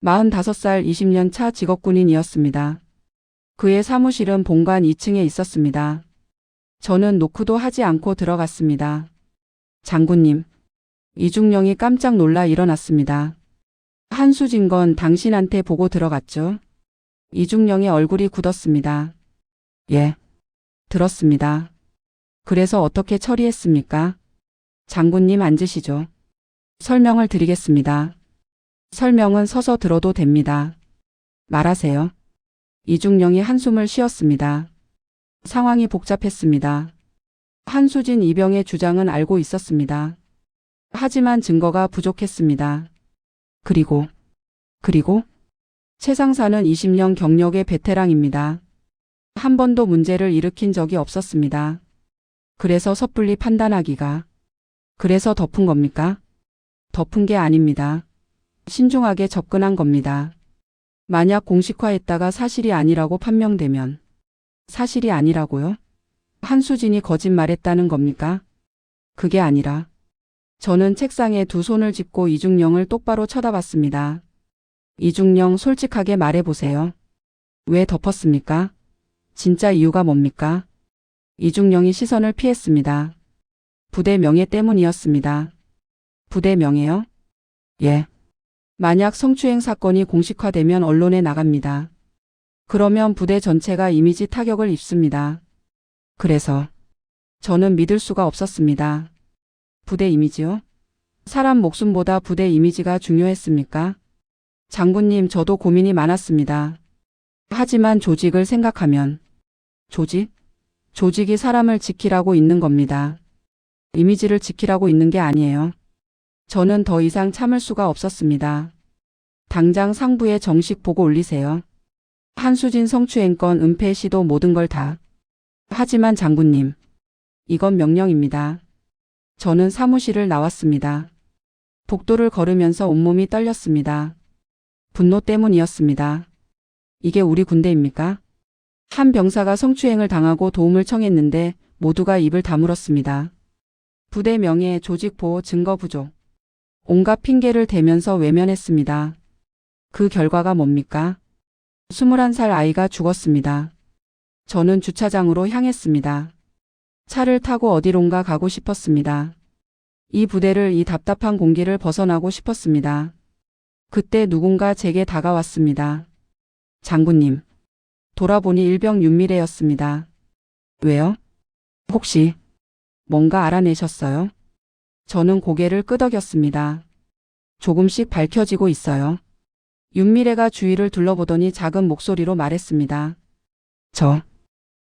45살 20년 차 직업군인이었습니다. 그의 사무실은 본관 2층에 있었습니다. 저는 노크도 하지 않고 들어갔습니다. 장군님. 이중령이 깜짝 놀라 일어났습니다. 한수진 건 당신한테 보고 들어갔죠? 이중령의 얼굴이 굳었습니다. 예. 들었습니다. 그래서 어떻게 처리했습니까? 장군님, 앉으시죠. 설명을 드리겠습니다. 설명은 서서 들어도 됩니다. 말하세요. 이중령이 한숨을 쉬었습니다. 상황이 복잡했습니다. 한수진 이병의 주장은 알고 있었습니다. 하지만 증거가 부족했습니다. 그리고 최 상사는 20년 경력의 베테랑입니다. 한 번도 문제를 일으킨 적이 없었습니다. 그래서 섣불리 판단하기가. 그래서 덮은 겁니까? 덮은 게 아닙니다. 신중하게 접근한 겁니다. 만약 공식화했다가 사실이 아니라고 판명되면. 사실이 아니라고요? 한수진이 거짓말했다는 겁니까? 그게 아니라 저는 책상에 두 손을 짚고 이중령을 똑바로 쳐다봤습니다. 이중령, 솔직하게 말해보세요. 왜 덮었습니까? 진짜 이유가 뭡니까? 이중령이 시선을 피했습니다. 부대 명예 때문이었습니다. 부대 명예요? 예. 만약 성추행 사건이 공식화되면 언론에 나갑니다. 그러면 부대 전체가 이미지 타격을 입습니다. 그래서 저는 믿을 수가 없었습니다. 부대 이미지요? 사람 목숨보다 부대 이미지가 중요했습니까? 장군님, 저도 고민이 많았습니다. 하지만 조직을 생각하면 조직? 조직이 사람을 지키라고 있는 겁니다. 이미지를 지키라고 있는 게 아니에요. 저는 더 이상 참을 수가 없었습니다. 당장 상부에 정식 보고 올리세요. 한수진 성추행건, 은폐 시도, 모든 걸 다. 하지만 장군님, 이건 명령입니다. 저는 사무실을 나왔습니다. 복도를 걸으면서 온몸이 떨렸습니다. 분노 때문이었습니다. 이게 우리 군대입니까? 한 병사가 성추행을 당하고 도움을 청했는데 모두가 입을 다물었습니다. 부대 명예, 조직 보호, 증거 부족. 온갖 핑계를 대면서 외면했습니다. 그 결과가 뭡니까? 21살 아이가 죽었습니다. 저는 주차장으로 향했습니다. 차를 타고 어디론가 가고 싶었습니다. 이 부대를, 이 답답한 공기를 벗어나고 싶었습니다. 그때 누군가 제게 다가왔습니다. 장군님. 돌아보니 일병 윤미래였습니다. 왜요? 혹시 뭔가 알아내셨어요? 저는 고개를 끄덕였습니다. 조금씩 밝혀지고 있어요. 윤미래가 주위를 둘러보더니 작은 목소리로 말했습니다. 저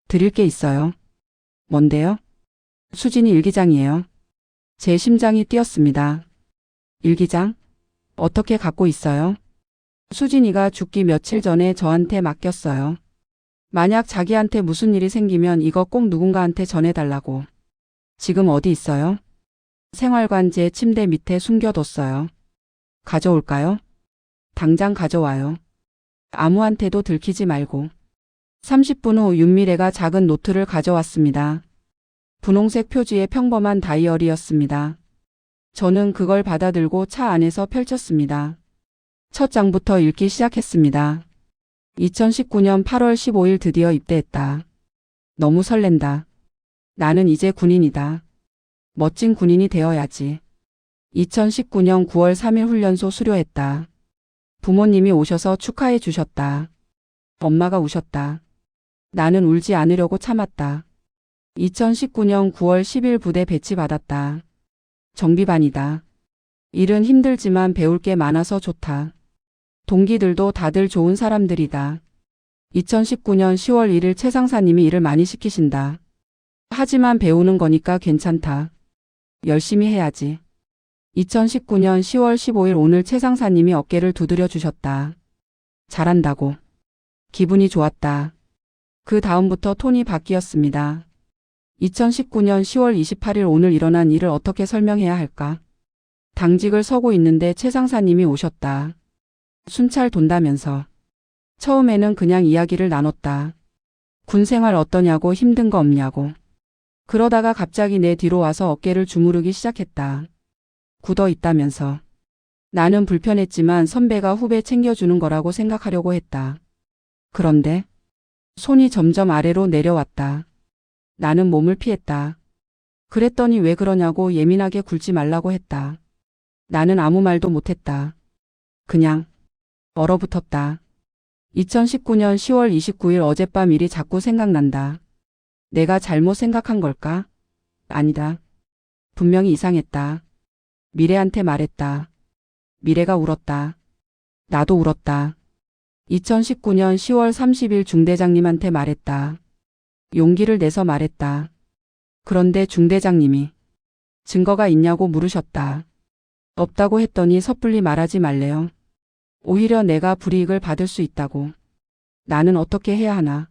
드릴 게 있어요. 뭔데요? 수진이 일기장이에요. 제 심장이 뛰었습니다. 일기장? 어떻게 갖고 있어요? 수진이가 죽기 며칠 전에 저한테 맡겼어요. 만약 자기한테 무슨 일이 생기면 이거 꼭 누군가한테 전해달라고. 지금 어디 있어요? 생활관 제 침대 밑에 숨겨뒀어요. 가져올까요? 당장 가져와요. 아무한테도 들키지 말고. 30분 후 윤미래가 작은 노트를 가져왔습니다. 분홍색 표지의 평범한 다이어리였습니다. 저는 그걸 받아들고 차 안에서 펼쳤습니다. 첫 장부터 읽기 시작했습니다. 2019년 8월 15일 드디어 입대했다. 너무 설렌다. 나는 이제 군인이다. 멋진 군인이 되어야지. 2019년 9월 3일 훈련소 수료했다. 부모님이 오셔서 축하해 주셨다. 엄마가 우셨다. 나는 울지 않으려고 참았다. 2019년 9월 10일 부대 배치받았다. 정비반이다. 일은 힘들지만 배울 게 많아서 좋다. 동기들도 다들 좋은 사람들이다. 2019년 10월 1일 최 상사님이 일을 많이 시키신다. 하지만 배우는 거니까 괜찮다. 열심히 해야지. 2019년 10월 15일 오늘 최 상사님이 어깨를 두드려 주셨다. 잘한다고. 기분이 좋았다. 그 다음부터 톤이 바뀌었습니다. 2019년 10월 28일 오늘 일어난 일을 어떻게 설명해야 할까? 당직을 서고 있는데 최 상사님이 오셨다. 순찰 돈다면서. 처음에는 그냥 이야기를 나눴다. 군 생활 어떠냐고, 힘든 거 없냐고. 그러다가 갑자기 내 뒤로 와서 어깨를 주무르기 시작했다. 굳어 있다면서. 나는 불편했지만 선배가 후배 챙겨주는 거라고 생각하려고 했다. 그런데 손이 점점 아래로 내려왔다. 나는 몸을 피했다. 그랬더니 왜 그러냐고 예민하게 굴지 말라고 했다. 나는 아무 말도 못했다. 그냥 얼어붙었다. 2019년 10월 29일 어젯밤 일이 자꾸 생각난다. 내가 잘못 생각한 걸까? 아니다. 분명히 이상했다. 미래한테 말했다. 미래가 울었다. 나도 울었다. 2019년 10월 30일 중대장님한테 말했다. 용기를 내서 말했다. 그런데 중대장님이 증거가 있냐고 물으셨다. 없다고 했더니 섣불리 말하지 말래요. 오히려 내가 불이익을 받을 수 있다고. 나는 어떻게 해야 하나?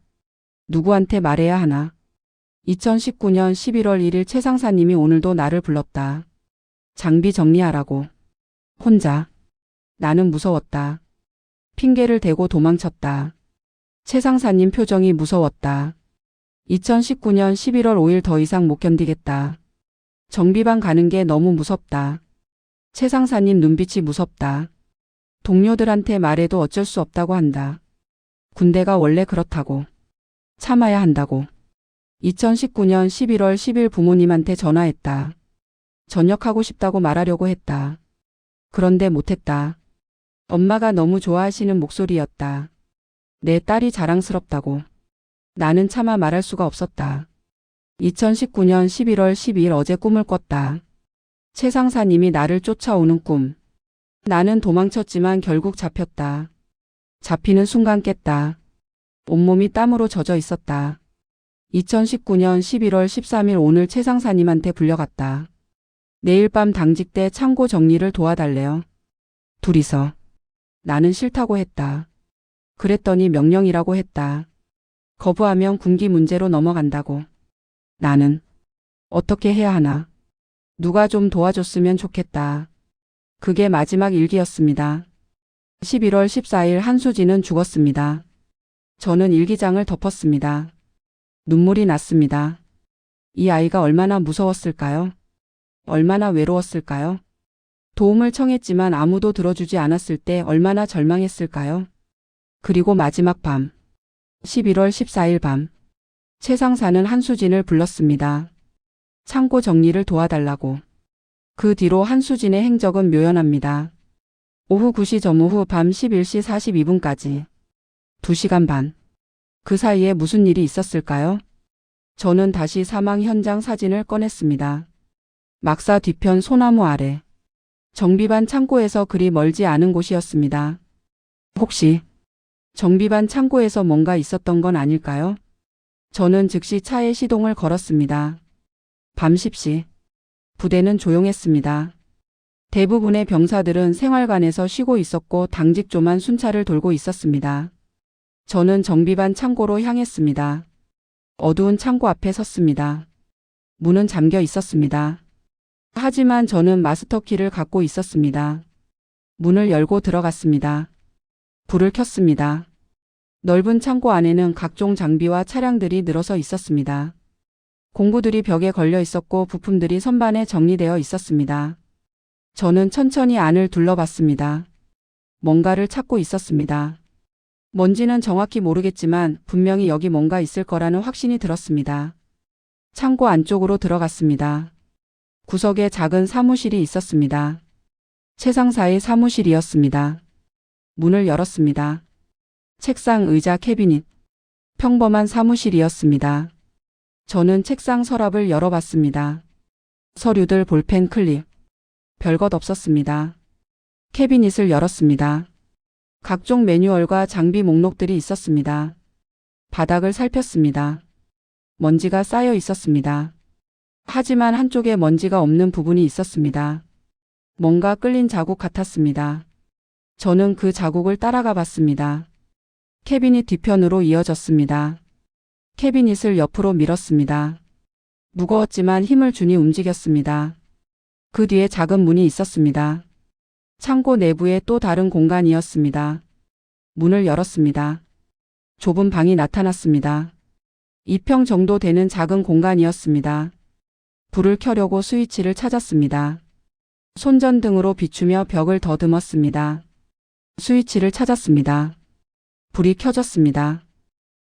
누구한테 말해야 하나? 2019년 11월 1일 최 상사님이 오늘도 나를 불렀다. 장비 정리하라고. 혼자. 나는 무서웠다. 핑계를 대고 도망쳤다. 최 상사님 표정이 무서웠다. 2019년 11월 5일 더 이상 못 견디겠다. 정비반 가는 게 너무 무섭다. 최 상사님 눈빛이 무섭다. 동료들한테 말해도 어쩔 수 없다고 한다. 군대가 원래 그렇다고. 참아야 한다고. 2019년 11월 10일 부모님한테 전화했다. 전역하고 싶다고 말하려고 했다. 그런데 못했다. 엄마가 너무 좋아하시는 목소리였다. 내 딸이 자랑스럽다고. 나는 차마 말할 수가 없었다. 2019년 11월 12일 어제 꿈을 꿨다. 최 상사님이 나를 쫓아오는 꿈. 나는 도망쳤지만 결국 잡혔다. 잡히는 순간 깼다. 온몸이 땀으로 젖어 있었다. 2019년 11월 13일 오늘 최 상사님한테 불려갔다. 내일 밤 당직대 창고 정리를 도와달래요. 둘이서. 나는 싫다고 했다. 그랬더니 명령이라고 했다. 거부하면 군기 문제로 넘어간다고. 나는 어떻게 해야 하나? 누가 좀 도와줬으면 좋겠다. 그게 마지막 일기였습니다. 11월 14일 한수진은 죽었습니다. 저는 일기장을 덮었습니다. 눈물이 났습니다. 이 아이가 얼마나 무서웠을까요? 얼마나 외로웠을까요? 도움을 청했지만 아무도 들어주지 않았을 때 얼마나 절망했을까요? 그리고 마지막 밤. 11월 14일 밤. 최 상사는 한수진을 불렀습니다. 창고 정리를 도와달라고. 그 뒤로 한수진의 행적은 묘연합니다. 오후 9시 점오후 밤 11시 42분까지. 2시간 반. 그 사이에 무슨 일이 있었을까요? 저는 다시 사망 현장 사진을 꺼냈습니다. 막사 뒤편 소나무 아래. 정비반 창고에서 그리 멀지 않은 곳이었습니다. 혹시 정비반 창고에서 뭔가 있었던 건 아닐까요? 저는 즉시 차에 시동을 걸었습니다. 밤 10시. 부대는 조용했습니다. 대부분의 병사들은 생활관에서 쉬고 있었고 당직조만 순찰을 돌고 있었습니다. 저는 정비반 창고로 향했습니다. 어두운 창고 앞에 섰습니다. 문은 잠겨 있었습니다. 하지만 저는 마스터키를 갖고 있었습니다. 문을 열고 들어갔습니다. 불을 켰습니다. 넓은 창고 안에는 각종 장비와 차량들이 늘어서 있었습니다. 공구들이 벽에 걸려 있었고 부품들이 선반에 정리되어 있었습니다. 저는 천천히 안을 둘러봤습니다. 뭔가를 찾고 있었습니다. 뭔지는 정확히 모르겠지만 분명히 여기 뭔가 있을 거라는 확신이 들었습니다. 창고 안쪽으로 들어갔습니다. 구석에 작은 사무실이 있었습니다. 최 상사의 사무실이었습니다. 문을 열었습니다. 책상, 의자, 캐비닛. 평범한 사무실이었습니다. 저는 책상 서랍을 열어봤습니다. 서류들, 볼펜, 클립. 별것 없었습니다. 캐비닛을 열었습니다. 각종 매뉴얼과 장비 목록들이 있었습니다. 바닥을 살폈습니다. 먼지가 쌓여 있었습니다. 하지만 한쪽에 먼지가 없는 부분이 있었습니다. 뭔가 끌린 자국 같았습니다. 저는 그 자국을 따라가 봤습니다. 캐비닛 뒤편으로 이어졌습니다. 캐비닛을 옆으로 밀었습니다. 무거웠지만 힘을 주니 움직였습니다. 그 뒤에 작은 문이 있었습니다. 창고 내부에 또 다른 공간이었습니다. 문을 열었습니다. 좁은 방이 나타났습니다. 2평 정도 되는 작은 공간이었습니다. 불을 켜려고 스위치를 찾았습니다. 손전등으로 비추며 벽을 더듬었습니다. 스위치를 찾았습니다. 불이 켜졌습니다.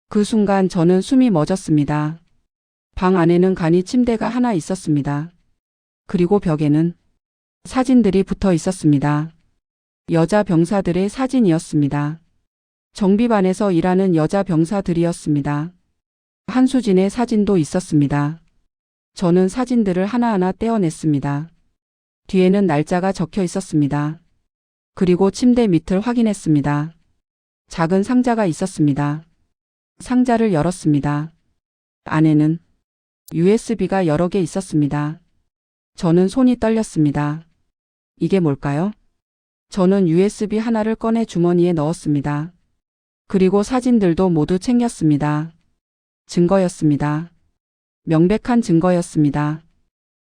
그 순간 저는 숨이 멎었습니다. 방 안에는 간이 침대가 하나 있었습니다. 그리고 벽에는 사진들이 붙어 있었습니다. 여자 병사들의 사진이었습니다. 정비반에서 일하는 여자 병사들이었습니다. 한수진의 사진도 있었습니다. 저는 사진들을 하나하나 떼어냈습니다. 뒤에는 날짜가 적혀 있었습니다. 그리고 침대 밑을 확인했습니다. 작은 상자가 있었습니다. 상자를 열었습니다. 안에는 USB가 여러 개 있었습니다. 저는 손이 떨렸습니다. 이게 뭘까요? 저는 USB 하나를 꺼내 주머니에 넣었습니다. 그리고 사진들도 모두 챙겼습니다. 증거였습니다. 명백한 증거였습니다.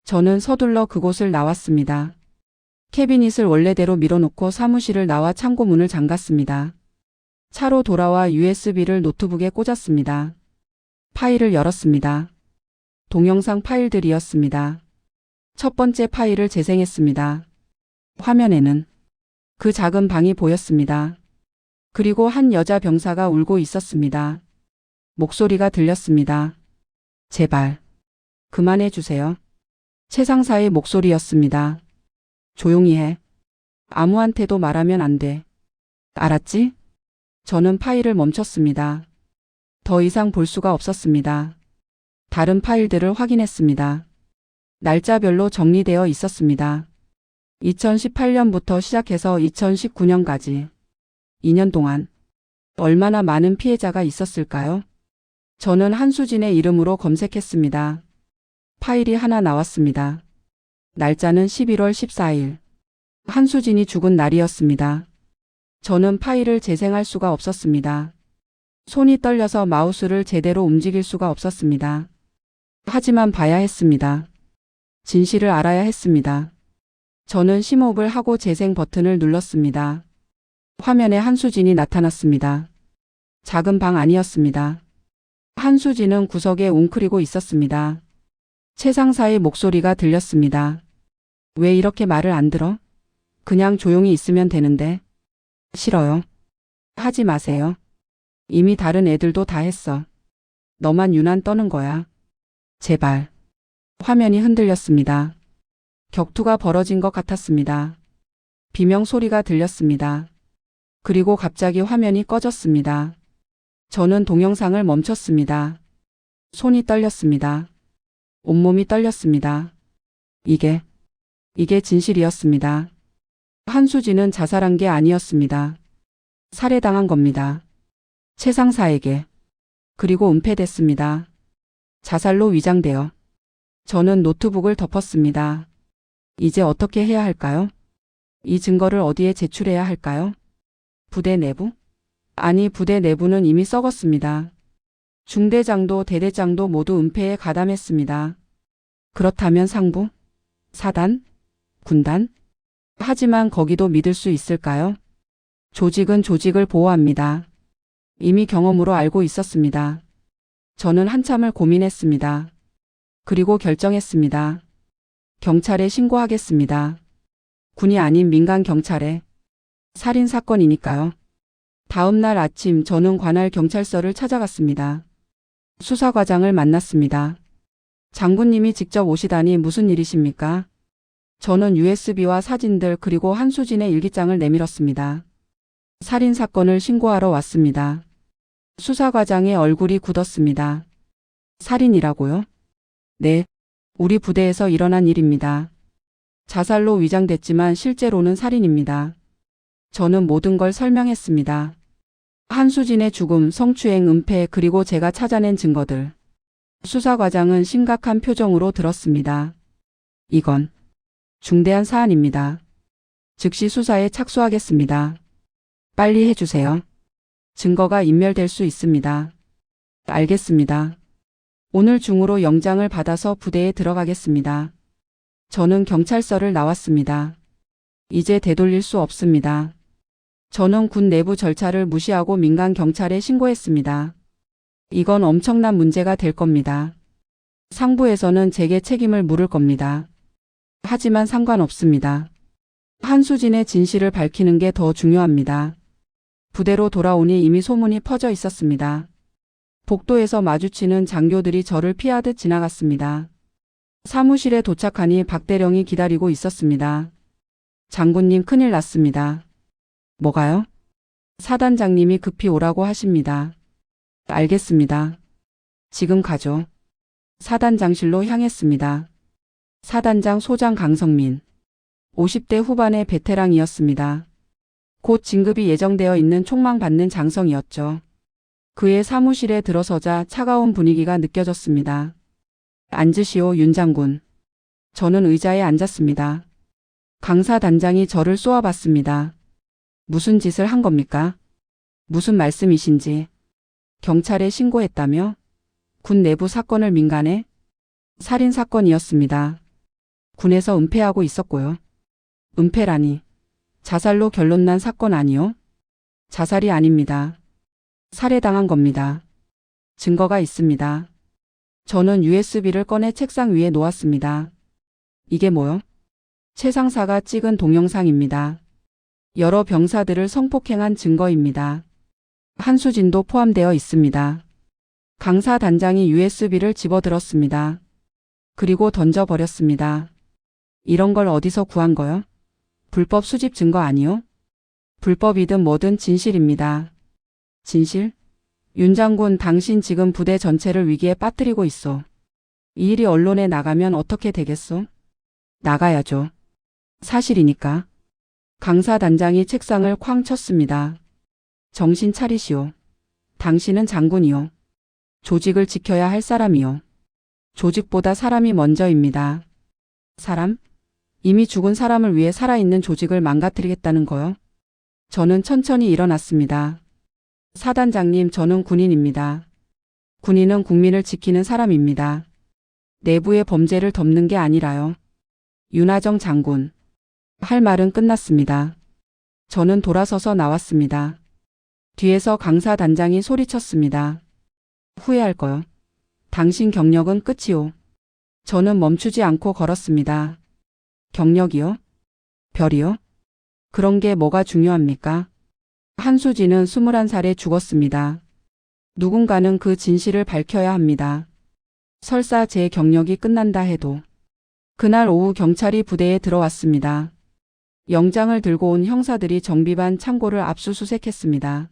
저는 서둘러 그곳을 나왔습니다. 캐비닛을 원래대로 밀어놓고 사무실을 나와 창고 문을 잠갔습니다. 차로 돌아와 USB를 노트북에 꽂았습니다. 파일을 열었습니다. 동영상 파일들이었습니다. 첫 번째 파일을 재생했습니다. 화면에는 그 작은 방이 보였습니다. 그리고 한 여자 병사가 울고 있었습니다. 목소리가 들렸습니다. 제발 그만해 주세요. 최 상사의 목소리였습니다. 조용히 해. 아무한테도 말하면 안 돼. 알았지? 저는 파일을 멈췄습니다. 더 이상 볼 수가 없었습니다. 다른 파일들을 확인했습니다. 날짜별로 정리되어 있었습니다. 2018년부터 시작해서 2019년까지 2년 동안 얼마나 많은 피해자가 있었을까요? 저는 한수진의 이름으로 검색했습니다. 파일이 하나 나왔습니다. 날짜는 11월 14일. 한수진이 죽은 날이었습니다. 저는 파일을 재생할 수가 없었습니다. 손이 떨려서 마우스를 제대로 움직일 수가 없었습니다. 하지만 봐야 했습니다. 진실을 알아야 했습니다. 저는 심호흡을 하고 재생 버튼을 눌렀습니다. 화면에 한수진이 나타났습니다. 작은 방 아니었습니다. 한수진은 구석에 웅크리고 있었습니다. 최 상사의 목소리가 들렸습니다. 왜 이렇게 말을 안 들어? 그냥 조용히 있으면 되는데. 싫어요. 하지 마세요. 이미 다른 애들도 다 했어. 너만 유난 떠는 거야. 제발. 화면이 흔들렸습니다. 격투가 벌어진 것 같았습니다. 비명 소리가 들렸습니다. 그리고 갑자기 화면이 꺼졌습니다. 저는 동영상을 멈췄습니다. 손이 떨렸습니다. 온몸이 떨렸습니다. 이게 진실이었습니다. 한수진은 자살한 게 아니었습니다. 살해당한 겁니다. 최 상사에게. 그리고 은폐됐습니다. 자살로 위장되어. 저는 노트북을 덮었습니다. 이제 어떻게 해야 할까요? 이 증거를 어디에 제출해야 할까요? 부대 내부? 아니, 부대 내부는 이미 썩었습니다. 중대장도 대대장도 모두 은폐에 가담했습니다. 그렇다면 상부? 사단? 군단? 하지만 거기도 믿을 수 있을까요? 조직은 조직을 보호합니다. 이미 경험으로 알고 있었습니다. 저는 한참을 고민했습니다. 그리고 결정했습니다. 경찰에 신고하겠습니다. 군이 아닌 민간 경찰에. 살인 사건이니까요. 다음 날 아침 저는 관할 경찰서를 찾아갔습니다. 수사과장을 만났습니다. 장군님이 직접 오시다니 무슨 일이십니까? 저는 USB와 사진들 그리고 한수진의 일기장을 내밀었습니다. 살인 사건을 신고하러 왔습니다. 수사과장의 얼굴이 굳었습니다. 살인이라고요? 네, 우리 부대에서 일어난 일입니다. 자살로 위장됐지만 실제로는 살인입니다. 저는 모든 걸 설명했습니다. 한수진의 죽음, 성추행, 은폐 그리고 제가 찾아낸 증거들. 수사과장은 심각한 표정으로 들었습니다. 이건 중대한 사안입니다. 즉시 수사에 착수하겠습니다. 빨리 해주세요. 증거가 인멸될 수 있습니다. 알겠습니다. 오늘 중으로 영장을 받아서 부대에 들어가겠습니다. 저는 경찰서를 나왔습니다. 이제 되돌릴 수 없습니다. 저는 군 내부 절차를 무시하고 민간 경찰에 신고했습니다. 이건 엄청난 문제가 될 겁니다. 상부에서는 제게 책임을 물을 겁니다. 하지만 상관없습니다. 한수진의 진실을 밝히는 게 더 중요합니다. 부대로 돌아오니 이미 소문이 퍼져 있었습니다. 복도에서 마주치는 장교들이 저를 피하듯 지나갔습니다. 사무실에 도착하니 박대령이 기다리고 있었습니다. 장군님, 큰일 났습니다. 뭐가요? 사단장님이 급히 오라고 하십니다. 알겠습니다. 지금 가죠. 사단장실로 향했습니다. 사단장 소장 강성민. 50대 후반의 베테랑이었습니다. 곧 진급이 예정되어 있는 촉망받는 장성이었죠. 그의 사무실에 들어서자 차가운 분위기가 느껴졌습니다. 앉으시오, 윤 장군. 저는 의자에 앉았습니다. 강사 단장이 저를 쏘아봤습니다. 무슨 짓을 한 겁니까? 무슨 말씀이신지. 경찰에 신고했다며? 군 내부 사건을 민간에? 살인 사건이었습니다. 군에서 은폐하고 있었고요. 은폐라니. 자살로 결론난 사건 아니요? 자살이 아닙니다. 살해당한 겁니다. 증거가 있습니다. 저는 USB를 꺼내 책상 위에 놓았습니다. 이게 뭐요? 최 상사가 찍은 동영상입니다. 여러 병사들을 성폭행한 증거입니다. 한수진도 포함되어 있습니다. 강사 단장이 USB를 집어들었습니다. 그리고 던져버렸습니다. 이런 걸 어디서 구한 거요? 불법 수집 증거 아니요? 불법이든 뭐든 진실입니다. 진실? 윤 장군, 당신 지금 부대 전체를 위기에 빠뜨리고 있어. 이 일이 언론에 나가면 어떻게 되겠소? 나가야죠. 사실이니까. 강사 단장이 책상을 쾅 쳤습니다. 정신 차리시오. 당신은 장군이요. 조직을 지켜야 할 사람이요. 조직보다 사람이 먼저입니다. 사람? 이미 죽은 사람을 위해 살아있는 조직을 망가뜨리겠다는 거요? 저는 천천히 일어났습니다. 사단장님, 저는 군인입니다. 군인은 국민을 지키는 사람입니다. 내부의 범죄를 덮는 게 아니라요. 윤하정 장군. 할 말은 끝났습니다. 저는 돌아서서 나왔습니다. 뒤에서 강사 단장이 소리쳤습니다. 후회할 거요. 당신 경력은 끝이오. 저는 멈추지 않고 걸었습니다. 경력이요? 별이요? 그런 게 뭐가 중요합니까? 한수진은 21살에 죽었습니다. 누군가는 그 진실을 밝혀야 합니다. 설사 제 경력이 끝난다 해도. 그날 오후 경찰이 부대에 들어왔습니다. 영장을 들고 온 형사들이 정비반 창고를 압수수색했습니다.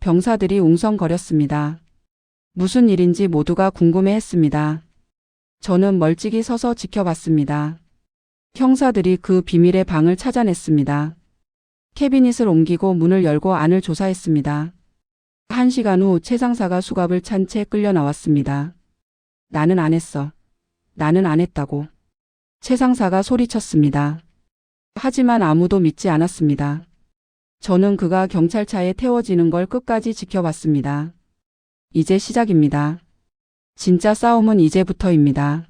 병사들이 웅성거렸습니다. 무슨 일인지 모두가 궁금해했습니다. 저는 멀찍이 서서 지켜봤습니다. 형사들이 그 비밀의 방을 찾아냈습니다. 캐비닛을 옮기고 문을 열고 안을 조사했습니다. 1시간 후 최 상사가 수갑을 찬 채 끌려 나왔습니다. 나는 안 했어. 나는 안 했다고. 최 상사가 소리쳤습니다. 하지만 아무도 믿지 않았습니다. 저는 그가 경찰차에 태워지는 걸 끝까지 지켜봤습니다. 이제 시작입니다. 진짜 싸움은 이제부터입니다.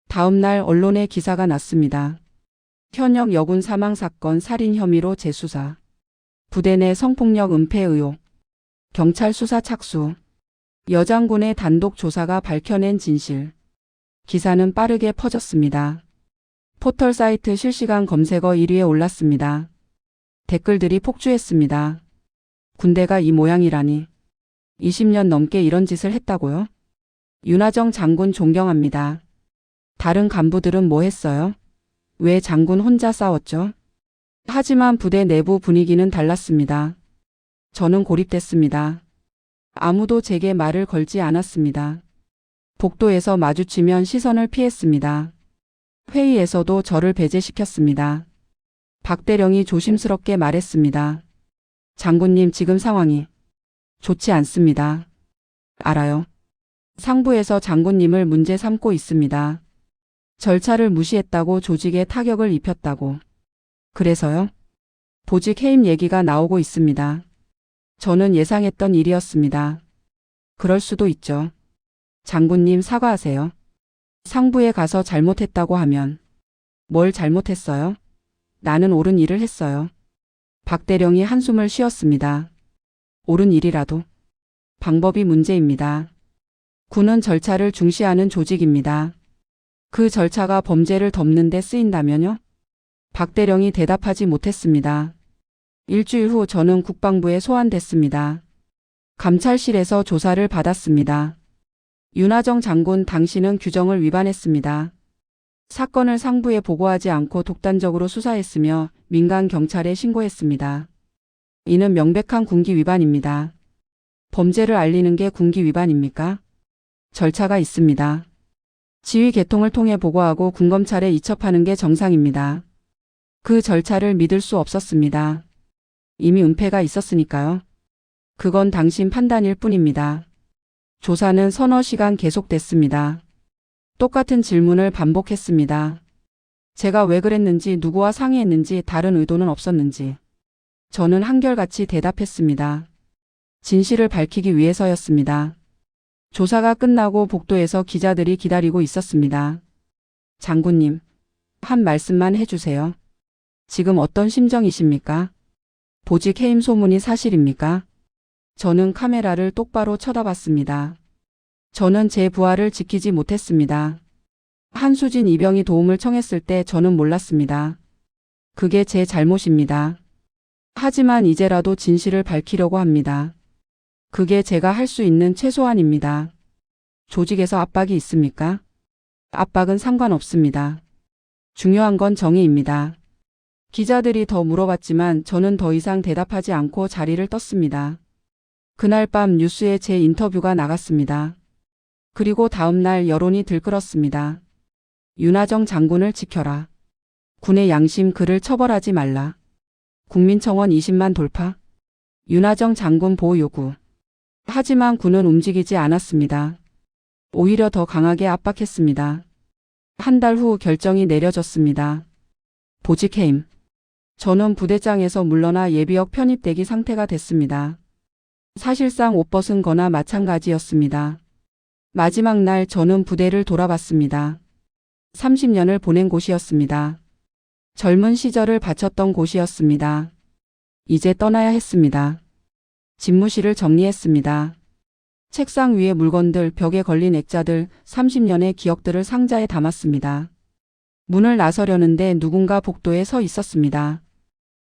다음 날 언론에 기사가 났습니다. 현역 여군 사망 사건 살인 혐의로 재수사. 부대 내 성폭력 은폐 의혹. 경찰 수사 착수. 여장군의 단독 조사가 밝혀낸 진실. 기사는 빠르게 퍼졌습니다. 포털 사이트 실시간 검색어 1위에 올랐습니다. 댓글들이 폭주했습니다. 군대가 이 모양이라니. 20년 넘게 이런 짓을 했다고요? 윤하정 장군 존경합니다. 다른 간부들은 뭐 했어요? 왜 장군 혼자 싸웠죠? 하지만 부대 내부 분위기는 달랐습니다. 저는 고립됐습니다. 아무도 제게 말을 걸지 않았습니다. 복도에서 마주치면 시선을 피했습니다. 회의에서도 저를 배제시켰습니다. 박대령이 조심스럽게 말했습니다. 장군님, 지금 상황이 좋지 않습니다. 알아요. 상부에서 장군님을 문제 삼고 있습니다. 절차를 무시했다고 조직에 타격을 입혔다고. 그래서요? 보직 해임 얘기가 나오고 있습니다. 저는 예상했던 일이었습니다. 그럴 수도 있죠. 장군님, 사과하세요. 상부에 가서 잘못했다고 하면. 뭘 잘못했어요? 나는 옳은 일을 했어요. 박대령이 한숨을 쉬었습니다. 옳은 일이라도 방법이 문제입니다. 군은 절차를 중시하는 조직입니다. 그 절차가 범죄를 덮는 데 쓰인다면요? 박대령이 대답하지 못했습니다. 일주일 후 저는 국방부에 소환됐습니다. 감찰실에서 조사를 받았습니다. 윤하정 장군, 당신은 규정을 위반했습니다. 사건을 상부에 보고하지 않고 독단적으로 수사했으며 민간 경찰에 신고했습니다. 이는 명백한 군기 위반입니다. 범죄를 알리는 게 군기 위반입니까? 절차가 있습니다. 지휘 계통을 통해 보고하고 군검찰에 이첩하는 게 정상입니다. 그 절차를 믿을 수 없었습니다. 이미 은폐가 있었으니까요. 그건 당신 판단일 뿐입니다. 조사는 서너 시간 계속됐습니다. 똑같은 질문을 반복했습니다. 제가 왜 그랬는지, 누구와 상의했는지, 다른 의도는 없었는지. 저는 한결같이 대답했습니다. 진실을 밝히기 위해서였습니다. 조사가 끝나고 복도에서 기자들이 기다리고 있었습니다. 장군님, 한 말씀만 해주세요. 지금 어떤 심정이십니까? 보직 해임 소문이 사실입니까? 저는 카메라를 똑바로 쳐다봤습니다. 저는 제 부하를 지키지 못했습니다. 한수진 이병이 도움을 청했을 때 저는 몰랐습니다. 그게 제 잘못입니다. 하지만 이제라도 진실을 밝히려고 합니다. 그게 제가 할 수 있는 최소한입니다. 조직에서 압박이 있습니까? 압박은 상관없습니다. 중요한 건 정의입니다. 기자들이 더 물어봤지만 저는 더 이상 대답하지 않고 자리를 떴습니다. 그날 밤 뉴스에 제 인터뷰가 나갔습니다. 그리고 다음 날 여론이 들끓었습니다. 윤하정 장군을 지켜라. 군의 양심, 그를 처벌하지 말라. 국민청원 20만 돌파. 윤하정 장군 보호 요구. 하지만 군은 움직이지 않았습니다. 오히려 더 강하게 압박했습니다. 한 달 후 결정이 내려졌습니다. 보직 해임. 저는 부대장에서 물러나 예비역 편입대기 상태가 됐습니다. 사실상 옷 벗은 거나 마찬가지였습니다. 마지막 날 저는 부대를 돌아봤습니다. 30년을 보낸 곳이었습니다. 젊은 시절을 바쳤던 곳이었습니다. 이제 떠나야 했습니다. 집무실을 정리했습니다. 책상 위에 물건들, 벽에 걸린 액자들, 30년의 기억들을 상자에 담았습니다. 문을 나서려는데 누군가 복도에 서 있었습니다.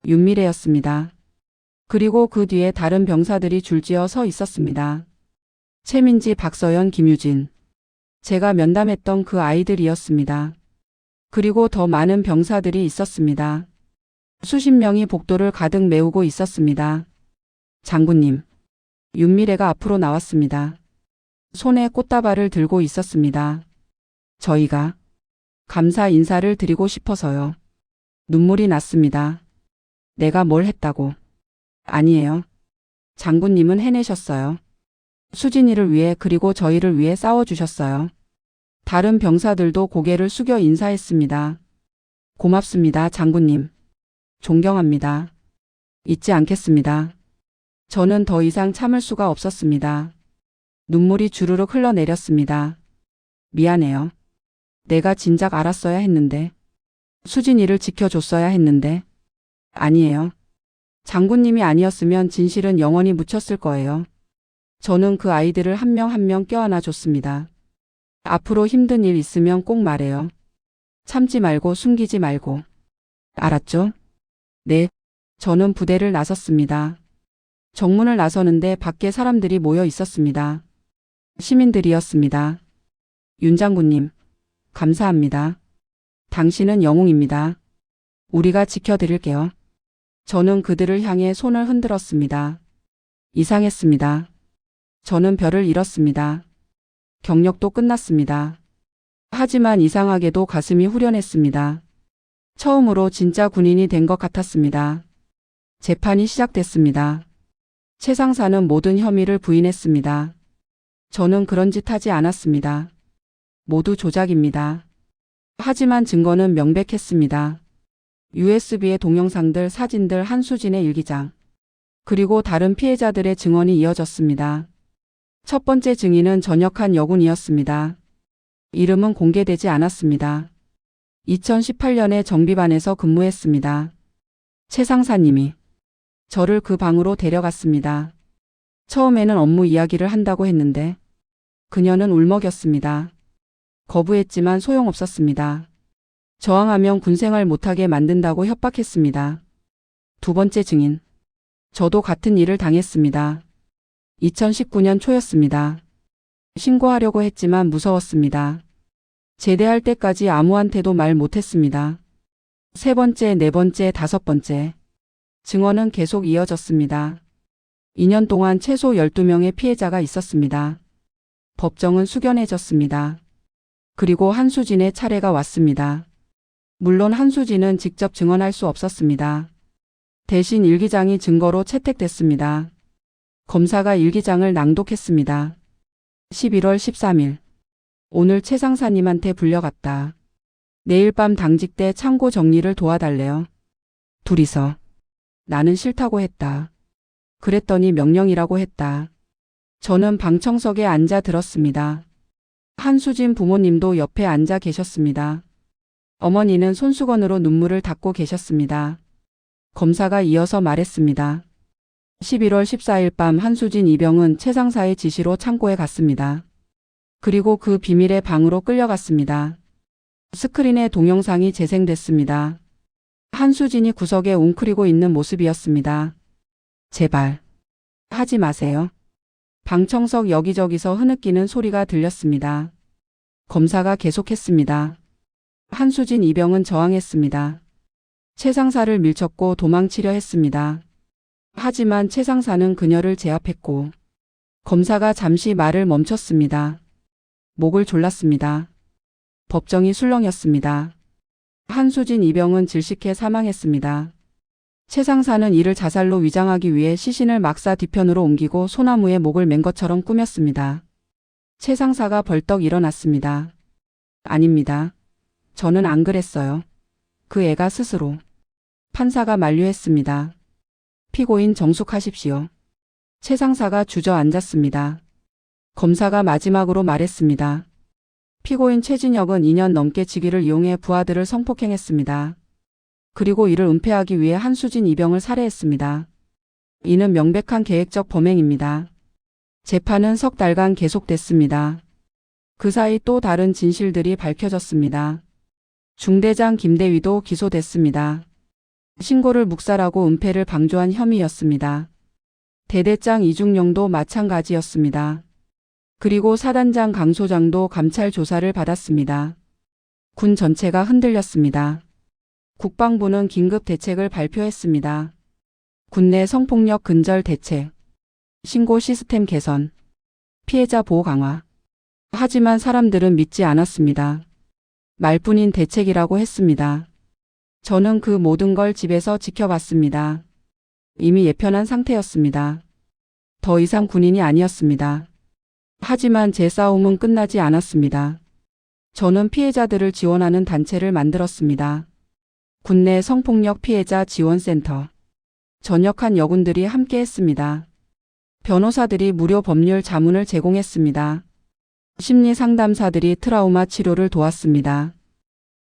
윤미래였습니다. 그리고 그 뒤에 다른 병사들이 줄지어 서 있었습니다. 최민지, 박서연, 김유진. 제가 면담했던 그 아이들이었습니다. 그리고 더 많은 병사들이 있었습니다. 수십 명이 복도를 가득 메우고 있었습니다. 장군님. 윤미래가 앞으로 나왔습니다. 손에 꽃다발을 들고 있었습니다. 저희가 감사 인사를 드리고 싶어서요. 눈물이 났습니다. 내가 뭘 했다고. 아니에요. 장군님은 해내셨어요. 수진이를 위해, 그리고 저희를 위해 싸워주셨어요. 다른 병사들도 고개를 숙여 인사했습니다. 고맙습니다, 장군님. 존경합니다. 잊지 않겠습니다. 저는 더 이상 참을 수가 없었습니다. 눈물이 주르륵 흘러내렸습니다. 미안해요. 내가 진작 알았어야 했는데. 수진이를 지켜줬어야 했는데. 아니에요. 장군님이 아니었으면 진실은 영원히 묻혔을 거예요. 저는 그 아이들을 한 명 한 명 껴안아 줬습니다. 앞으로 힘든 일 있으면 꼭 말해요. 참지 말고 숨기지 말고. 알았죠? 네. 저는 부대를 나섰습니다. 정문을 나서는데 밖에 사람들이 모여 있었습니다. 시민들이었습니다. 윤 장군님, 감사합니다. 당신은 영웅입니다. 우리가 지켜드릴게요. 저는 그들을 향해 손을 흔들었습니다. 이상했습니다. 저는 별을 잃었습니다. 경력도 끝났습니다. 하지만 이상하게도 가슴이 후련했습니다. 처음으로 진짜 군인이 된 것 같았습니다. 재판이 시작됐습니다. 최 상사는 모든 혐의를 부인했습니다. 저는 그런 짓 하지 않았습니다. 모두 조작입니다. 하지만 증거는 명백했습니다. USB의 동영상들, 사진들, 한수진의 일기장, 그리고 다른 피해자들의 증언이 이어졌습니다. 첫 번째 증인은 전역한 여군이었습니다. 이름은 공개되지 않았습니다. 2018년에 정비반에서 근무했습니다. 최 상사님이 저를 그 방으로 데려갔습니다. 처음에는 업무 이야기를 한다고 했는데 그녀는 울먹였습니다. 거부했지만 소용없었습니다. 저항하면 군생활 못하게 만든다고 협박했습니다. 두 번째 증인. 저도 같은 일을 당했습니다. 2019년 초였습니다. 신고하려고 했지만 무서웠습니다. 제대할 때까지 아무한테도 말 못했습니다. 세 번째, 네 번째, 다섯 번째. 증언은 계속 이어졌습니다. 2년 동안 최소 12명의 피해자가 있었습니다. 법정은 숙연해졌습니다. 그리고 한수진의 차례가 왔습니다. 물론 한수진은 직접 증언할 수 없었습니다. 대신 일기장이 증거로 채택됐습니다. 검사가 일기장을 낭독했습니다. 11월 13일. 오늘 최 상사님한테 불려갔다. 내일 밤 당직대 창고 정리를 도와달래요. 둘이서. 나는 싫다고 했다. 그랬더니 명령이라고 했다. 저는 방청석에 앉아 들었습니다. 한수진 부모님도 옆에 앉아 계셨습니다. 어머니는 손수건으로 눈물을 닦고 계셨습니다. 검사가 이어서 말했습니다. 11월 14일 밤 한수진 이병은 최 상사의 지시로 창고에 갔습니다. 그리고 그 비밀의 방으로 끌려갔습니다. 스크린에 동영상이 재생됐습니다. 한수진이 구석에 웅크리고 있는 모습이었습니다. 제발 하지 마세요. 방청석 여기저기서 흐느끼는 소리가 들렸습니다. 검사가 계속했습니다. 한수진 이병은 저항했습니다. 최 상사를 밀쳤고 도망치려 했습니다. 하지만 최 상사는 그녀를 제압했고 검사가 잠시 말을 멈췄습니다. 목을 졸랐습니다. 법정이 술렁였습니다. 한수진 이병은 질식해 사망했습니다. 최 상사는 이를 자살로 위장하기 위해 시신을 막사 뒤편으로 옮기고 소나무에 목을 맨 것처럼 꾸몄습니다. 최 상사가 벌떡 일어났습니다. 아닙니다. 저는 안 그랬어요. 그 애가 스스로. 판사가 만류했습니다. 피고인 정숙하십시오. 최 상사가 주저앉았습니다. 검사가 마지막으로 말했습니다. 피고인 최진혁은 2년 넘게 직위를 이용해 부하들을 성폭행했습니다. 그리고 이를 은폐하기 위해 한수진 이병을 살해했습니다. 이는 명백한 계획적 범행입니다. 재판은 석 달간 계속됐습니다. 그 사이 또 다른 진실들이 밝혀졌습니다. 중대장 김대위도 기소됐습니다. 신고를 묵살하고 은폐를 방조한 혐의였습니다. 대대장 이중용도 마찬가지였습니다. 그리고 사단장 강소장도 감찰 조사를 받았습니다. 군 전체가 흔들렸습니다. 국방부는 긴급 대책을 발표했습니다. 군내 성폭력 근절 대책, 신고 시스템 개선, 피해자 보호 강화. 하지만 사람들은 믿지 않았습니다. 말뿐인 대책이라고 했습니다. 저는 그 모든 걸 집에서 지켜봤습니다. 이미 예편한 상태였습니다. 더 이상 군인이 아니었습니다. 하지만 제 싸움은 끝나지 않았습니다. 저는 피해자들을 지원하는 단체를 만들었습니다. 군내 성폭력 피해자 지원센터. 전역한 여군들이 함께했습니다. 변호사들이 무료 법률 자문을 제공했습니다. 심리 상담사들이 트라우마 치료를 도왔습니다.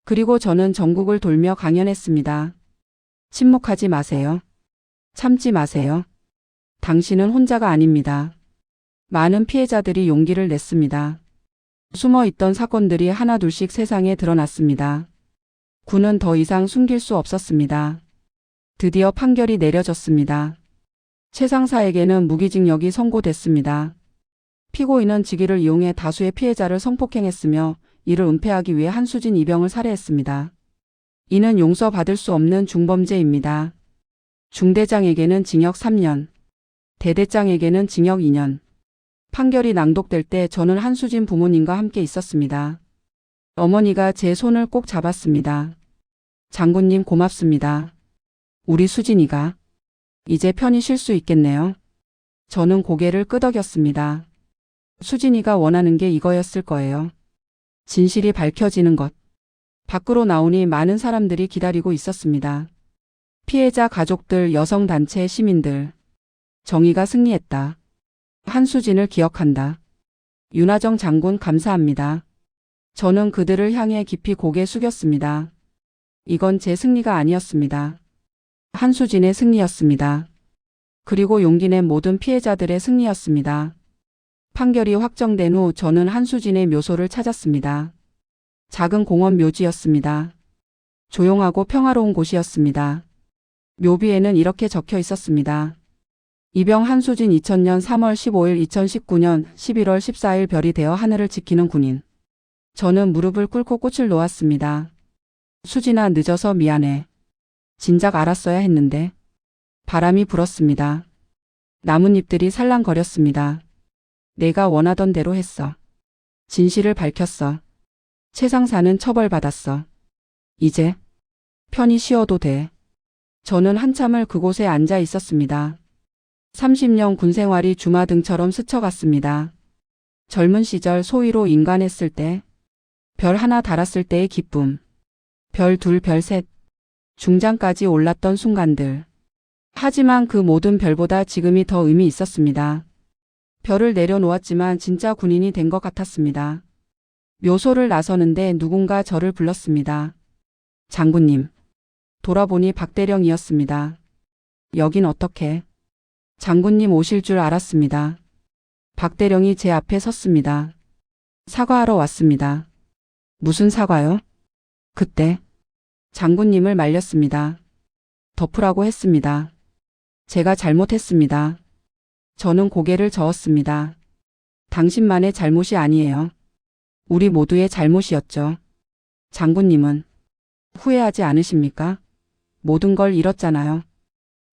그리고 저는 전국을 돌며 강연했습니다. 침묵하지 마세요. 참지 마세요. 당신은 혼자가 아닙니다. 많은 피해자들이 용기를 냈습니다. 숨어 있던 사건들이 하나둘씩 세상에 드러났습니다. 군은 더 이상 숨길 수 없었습니다. 드디어 판결이 내려졌습니다. 최 상사에게는 무기징역이 선고됐습니다. 피고인은 직위를 이용해 다수의 피해자를 성폭행했으며 이를 은폐하기 위해 한수진 이병을 살해했습니다. 이는 용서받을 수 없는 중범죄입니다. 중대장에게는 징역 3년, 대대장에게는 징역 2년. 판결이 낭독될 때 저는 한수진 부모님과 함께 있었습니다. 어머니가 제 손을 꼭 잡았습니다. 장군님 고맙습니다. 우리 수진이가 이제 편히 쉴 수 있겠네요. 저는 고개를 끄덕였습니다. 수진이가 원하는 게 이거였을 거예요. 진실이 밝혀지는 것. 밖으로 나오니 많은 사람들이 기다리고 있었습니다. 피해자 가족들, 여성단체, 시민들. 정의가 승리했다. 한수진을 기억한다. 윤하정 장군 감사합니다. 저는 그들을 향해 깊이 고개 숙였습니다. 이건 제 승리가 아니었습니다. 한수진의 승리였습니다. 그리고 용기 낸 모든 피해자들의 승리였습니다. 판결이 확정된 후 저는 한수진의 묘소를 찾았습니다. 작은 공원 묘지였습니다. 조용하고 평화로운 곳이었습니다. 묘비에는 이렇게 적혀 있었습니다. 이병 한수진 2000년 3월 15일 2019년 11월 14일 별이 되어 하늘을 지키는 군인. 저는 무릎을 꿇고 꽃을 놓았습니다. 수진아, 늦어서 미안해. 진작 알았어야 했는데. 바람이 불었습니다. 나뭇잎들이 살랑거렸습니다. 내가 원하던 대로 했어. 진실을 밝혔어. 최 상사는 처벌받았어. 이제 편히 쉬어도 돼. 저는 한참을 그곳에 앉아 있었습니다. 30년 군 생활이 주마등처럼 스쳐갔습니다. 젊은 시절 소위로 인간했을 때, 별 하나 달았을 때의 기쁨, 별 둘, 별 셋. 중장까지 올랐던 순간들. 하지만 그 모든 별보다 지금이 더 의미 있었습니다. 별을 내려놓았지만 진짜 군인이 된 것 같았습니다. 묘소를 나서는데 누군가 저를 불렀습니다. 장군님. 돌아보니 박대령이었습니다. 여긴 어떻게? 장군님 오실 줄 알았습니다. 박대령이 제 앞에 섰습니다. 사과하러 왔습니다. 무슨 사과요? 그때 장군님을 말렸습니다. 덮으라고 했습니다. 제가 잘못했습니다. 저는 고개를 저었습니다. 당신만의 잘못이 아니에요. 우리 모두의 잘못이었죠. 장군님은 후회하지 않으십니까? 모든 걸 잃었잖아요.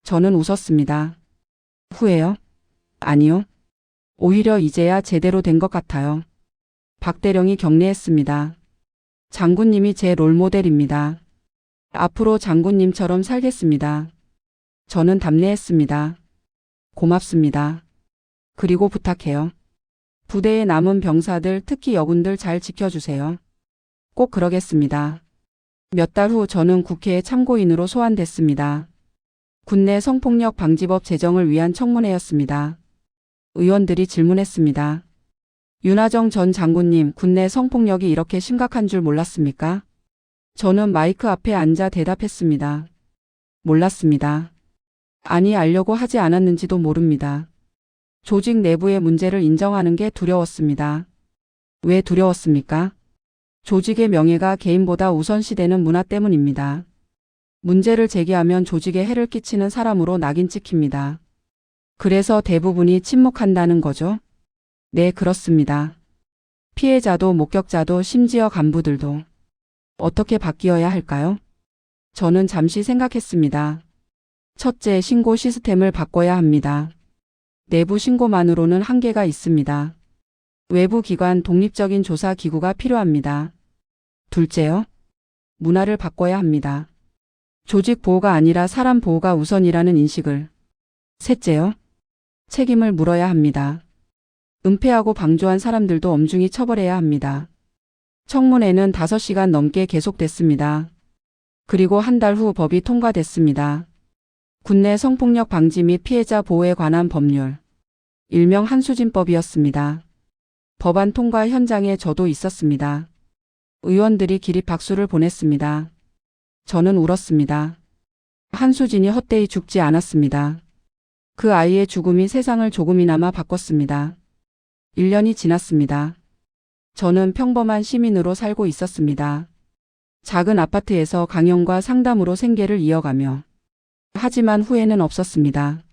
저는 웃었습니다. 후회요? 아니요. 오히려 이제야 제대로 된 것 같아요. 박대령이 격려했습니다. 장군님이 제 롤모델입니다. 앞으로 장군님처럼 살겠습니다. 저는 답례했습니다. 고맙습니다. 그리고 부탁해요. 부대에 남은 병사들, 특히 여군들 잘 지켜주세요. 꼭 그러겠습니다. 몇 달 후 저는 국회에 참고인으로 소환됐습니다. 군내 성폭력 방지법 제정을 위한 청문회였습니다. 의원들이 질문했습니다. 윤하정 전 장군님, 군내 성폭력이 이렇게 심각한 줄 몰랐습니까? 저는 마이크 앞에 앉아 대답했습니다. 몰랐습니다. 아니, 알려고 하지 않았는지도 모릅니다. 조직 내부의 문제를 인정하는 게 두려웠습니다. 왜 두려웠습니까? 조직의 명예가 개인보다 우선시되는 문화 때문입니다. 문제를 제기하면 조직에 해를 끼치는 사람으로 낙인 찍힙니다. 그래서 대부분이 침묵한다는 거죠? 네, 그렇습니다. 피해자도 목격자도 심지어 간부들도. 어떻게 바뀌어야 할까요? 저는 잠시 생각했습니다. 첫째, 신고 시스템을 바꿔야 합니다. 내부 신고만으로는 한계가 있습니다. 외부 기관, 독립적인 조사 기구가 필요합니다. 둘째요. 문화를 바꿔야 합니다. 조직 보호가 아니라 사람 보호가 우선이라는 인식을. 셋째요. 책임을 물어야 합니다. 은폐하고 방조한 사람들도 엄중히 처벌해야 합니다. 청문회는 5시간 넘게 계속됐습니다. 그리고 한 달 후 법이 통과됐습니다. 군내 성폭력 방지 및 피해자 보호에 관한 법률. 일명 한수진법이었습니다. 법안 통과 현장에 저도 있었습니다. 의원들이 기립 박수를 보냈습니다. 저는 울었습니다. 한수진이 헛되이 죽지 않았습니다. 그 아이의 죽음이 세상을 조금이나마 바꿨습니다. 1년이 지났습니다. 저는 평범한 시민으로 살고 있었습니다. 작은 아파트에서 강연과 상담으로 생계를 이어가며. 하지만 후회는 없었습니다.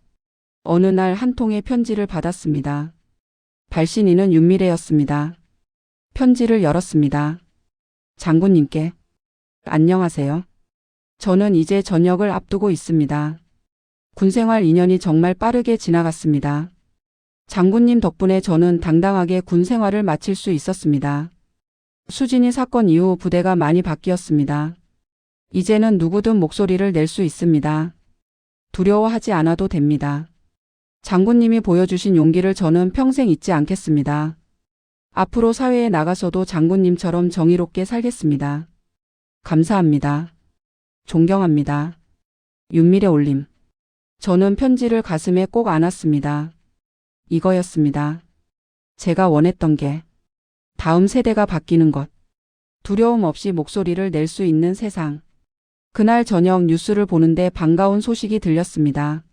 어느 날 한 통의 편지를 받았습니다. 발신인은 윤미래였습니다. 편지를 열었습니다. 장군님께. 안녕하세요. 저는 이제 전역을 앞두고 있습니다. 군생활 2년이 정말 빠르게 지나갔습니다. 장군님 덕분에 저는 당당하게 군 생활을 마칠 수 있었습니다. 수진이 사건 이후 부대가 많이 바뀌었습니다. 이제는 누구든 목소리를 낼 수 있습니다. 두려워하지 않아도 됩니다. 장군님이 보여주신 용기를 저는 평생 잊지 않겠습니다. 앞으로 사회에 나가서도 장군님처럼 정의롭게 살겠습니다. 감사합니다. 존경합니다. 윤미래 올림. 저는 편지를 가슴에 꼭 안았습니다. 이거였습니다. 제가 원했던 게 다음 세대가 바뀌는 것. 두려움 없이 목소리를 낼 수 있는 세상. 그날 저녁 뉴스를 보는데 반가운 소식이 들렸습니다.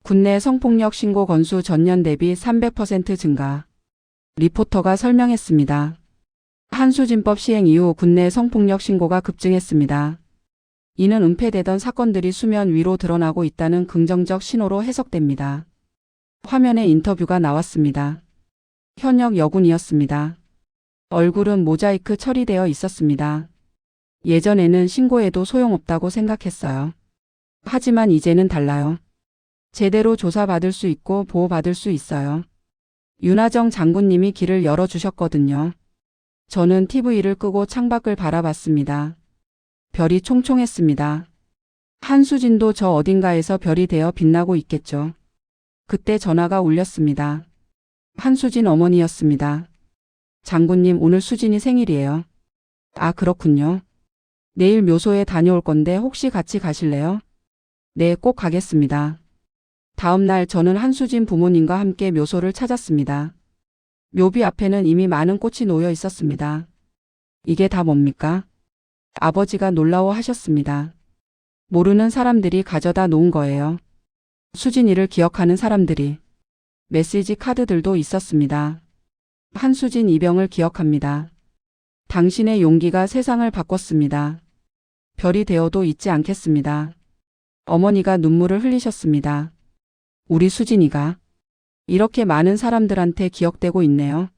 군내 성폭력 신고 건수 전년 대비 300% 증가. 리포터가 설명했습니다. 한수진법 시행 이후 군내 성폭력 신고가 급증했습니다. 이는 은폐되던 사건들이 수면 위로 드러나고 있다는 긍정적 신호로 해석됩니다. 화면에 인터뷰가 나왔습니다. 현역 여군이었습니다. 얼굴은 모자이크 처리되어 있었습니다. 예전에는 신고해도 소용없다고 생각했어요. 하지만 이제는 달라요. 제대로 조사받을 수 있고 보호받을 수 있어요. 윤하정 장군님이 길을 열어주셨거든요. 저는 TV를 끄고 창밖을 바라봤습니다. 별이 총총했습니다. 한수진도 저 어딘가에서 별이 되어 빛나고 있겠죠. 그때 전화가 울렸습니다. 한수진 어머니였습니다. 장군님, 오늘 수진이 생일이에요. 아, 그렇군요. 내일 묘소에 다녀올 건데 혹시 같이 가실래요? 네, 꼭 가겠습니다. 다음 날 저는 한수진 부모님과 함께 묘소를 찾았습니다. 묘비 앞에는 이미 많은 꽃이 놓여 있었습니다. 이게 다 뭡니까? 아버지가 놀라워하셨습니다. 모르는 사람들이 가져다 놓은 거예요. 수진이를 기억하는 사람들이. 메시지 카드들도 있었습니다. 한수진 이병을 기억합니다. 당신의 용기가 세상을 바꿨습니다. 별이 되어도 잊지 않겠습니다. 어머니가 눈물을 흘리셨습니다. 우리 수진이가 이렇게 많은 사람들한테 기억되고 있네요.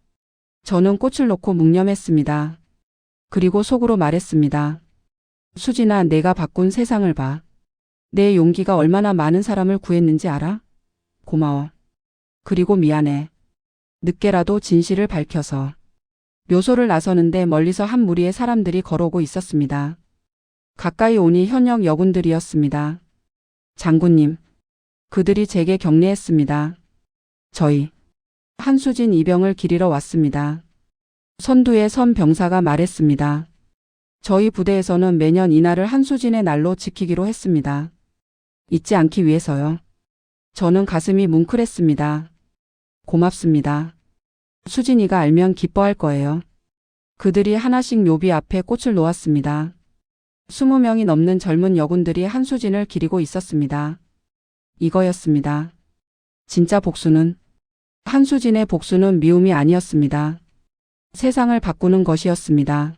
저는 꽃을 놓고 묵념했습니다. 그리고 속으로 말했습니다. 수진아, 내가 바꾼 세상을 봐. 내 용기가 얼마나 많은 사람을 구했는지 알아? 고마워. 그리고 미안해. 늦게라도 진실을 밝혀서. 묘소를 나서는데 멀리서 한 무리의 사람들이 걸어오고 있었습니다. 가까이 오니 현역 여군들이었습니다. 장군님. 그들이 제게 격려했습니다. 저희 한수진 이병을 기리러 왔습니다. 선두에 선 병사가 말했습니다. 저희 부대에서는 매년 이날을 한수진의 날로 지키기로 했습니다. 잊지 않기 위해서요. 저는 가슴이 뭉클했습니다. 고맙습니다. 수진이가 알면 기뻐할 거예요. 그들이 하나씩 묘비 앞에 꽃을 놓았습니다. 20명이 넘는 젊은 여군들이 한수진을 기리고 있었습니다. 이거였습니다. 진짜 복수는, 한수진의 복수는 미움이 아니었습니다. 세상을 바꾸는 것이었습니다.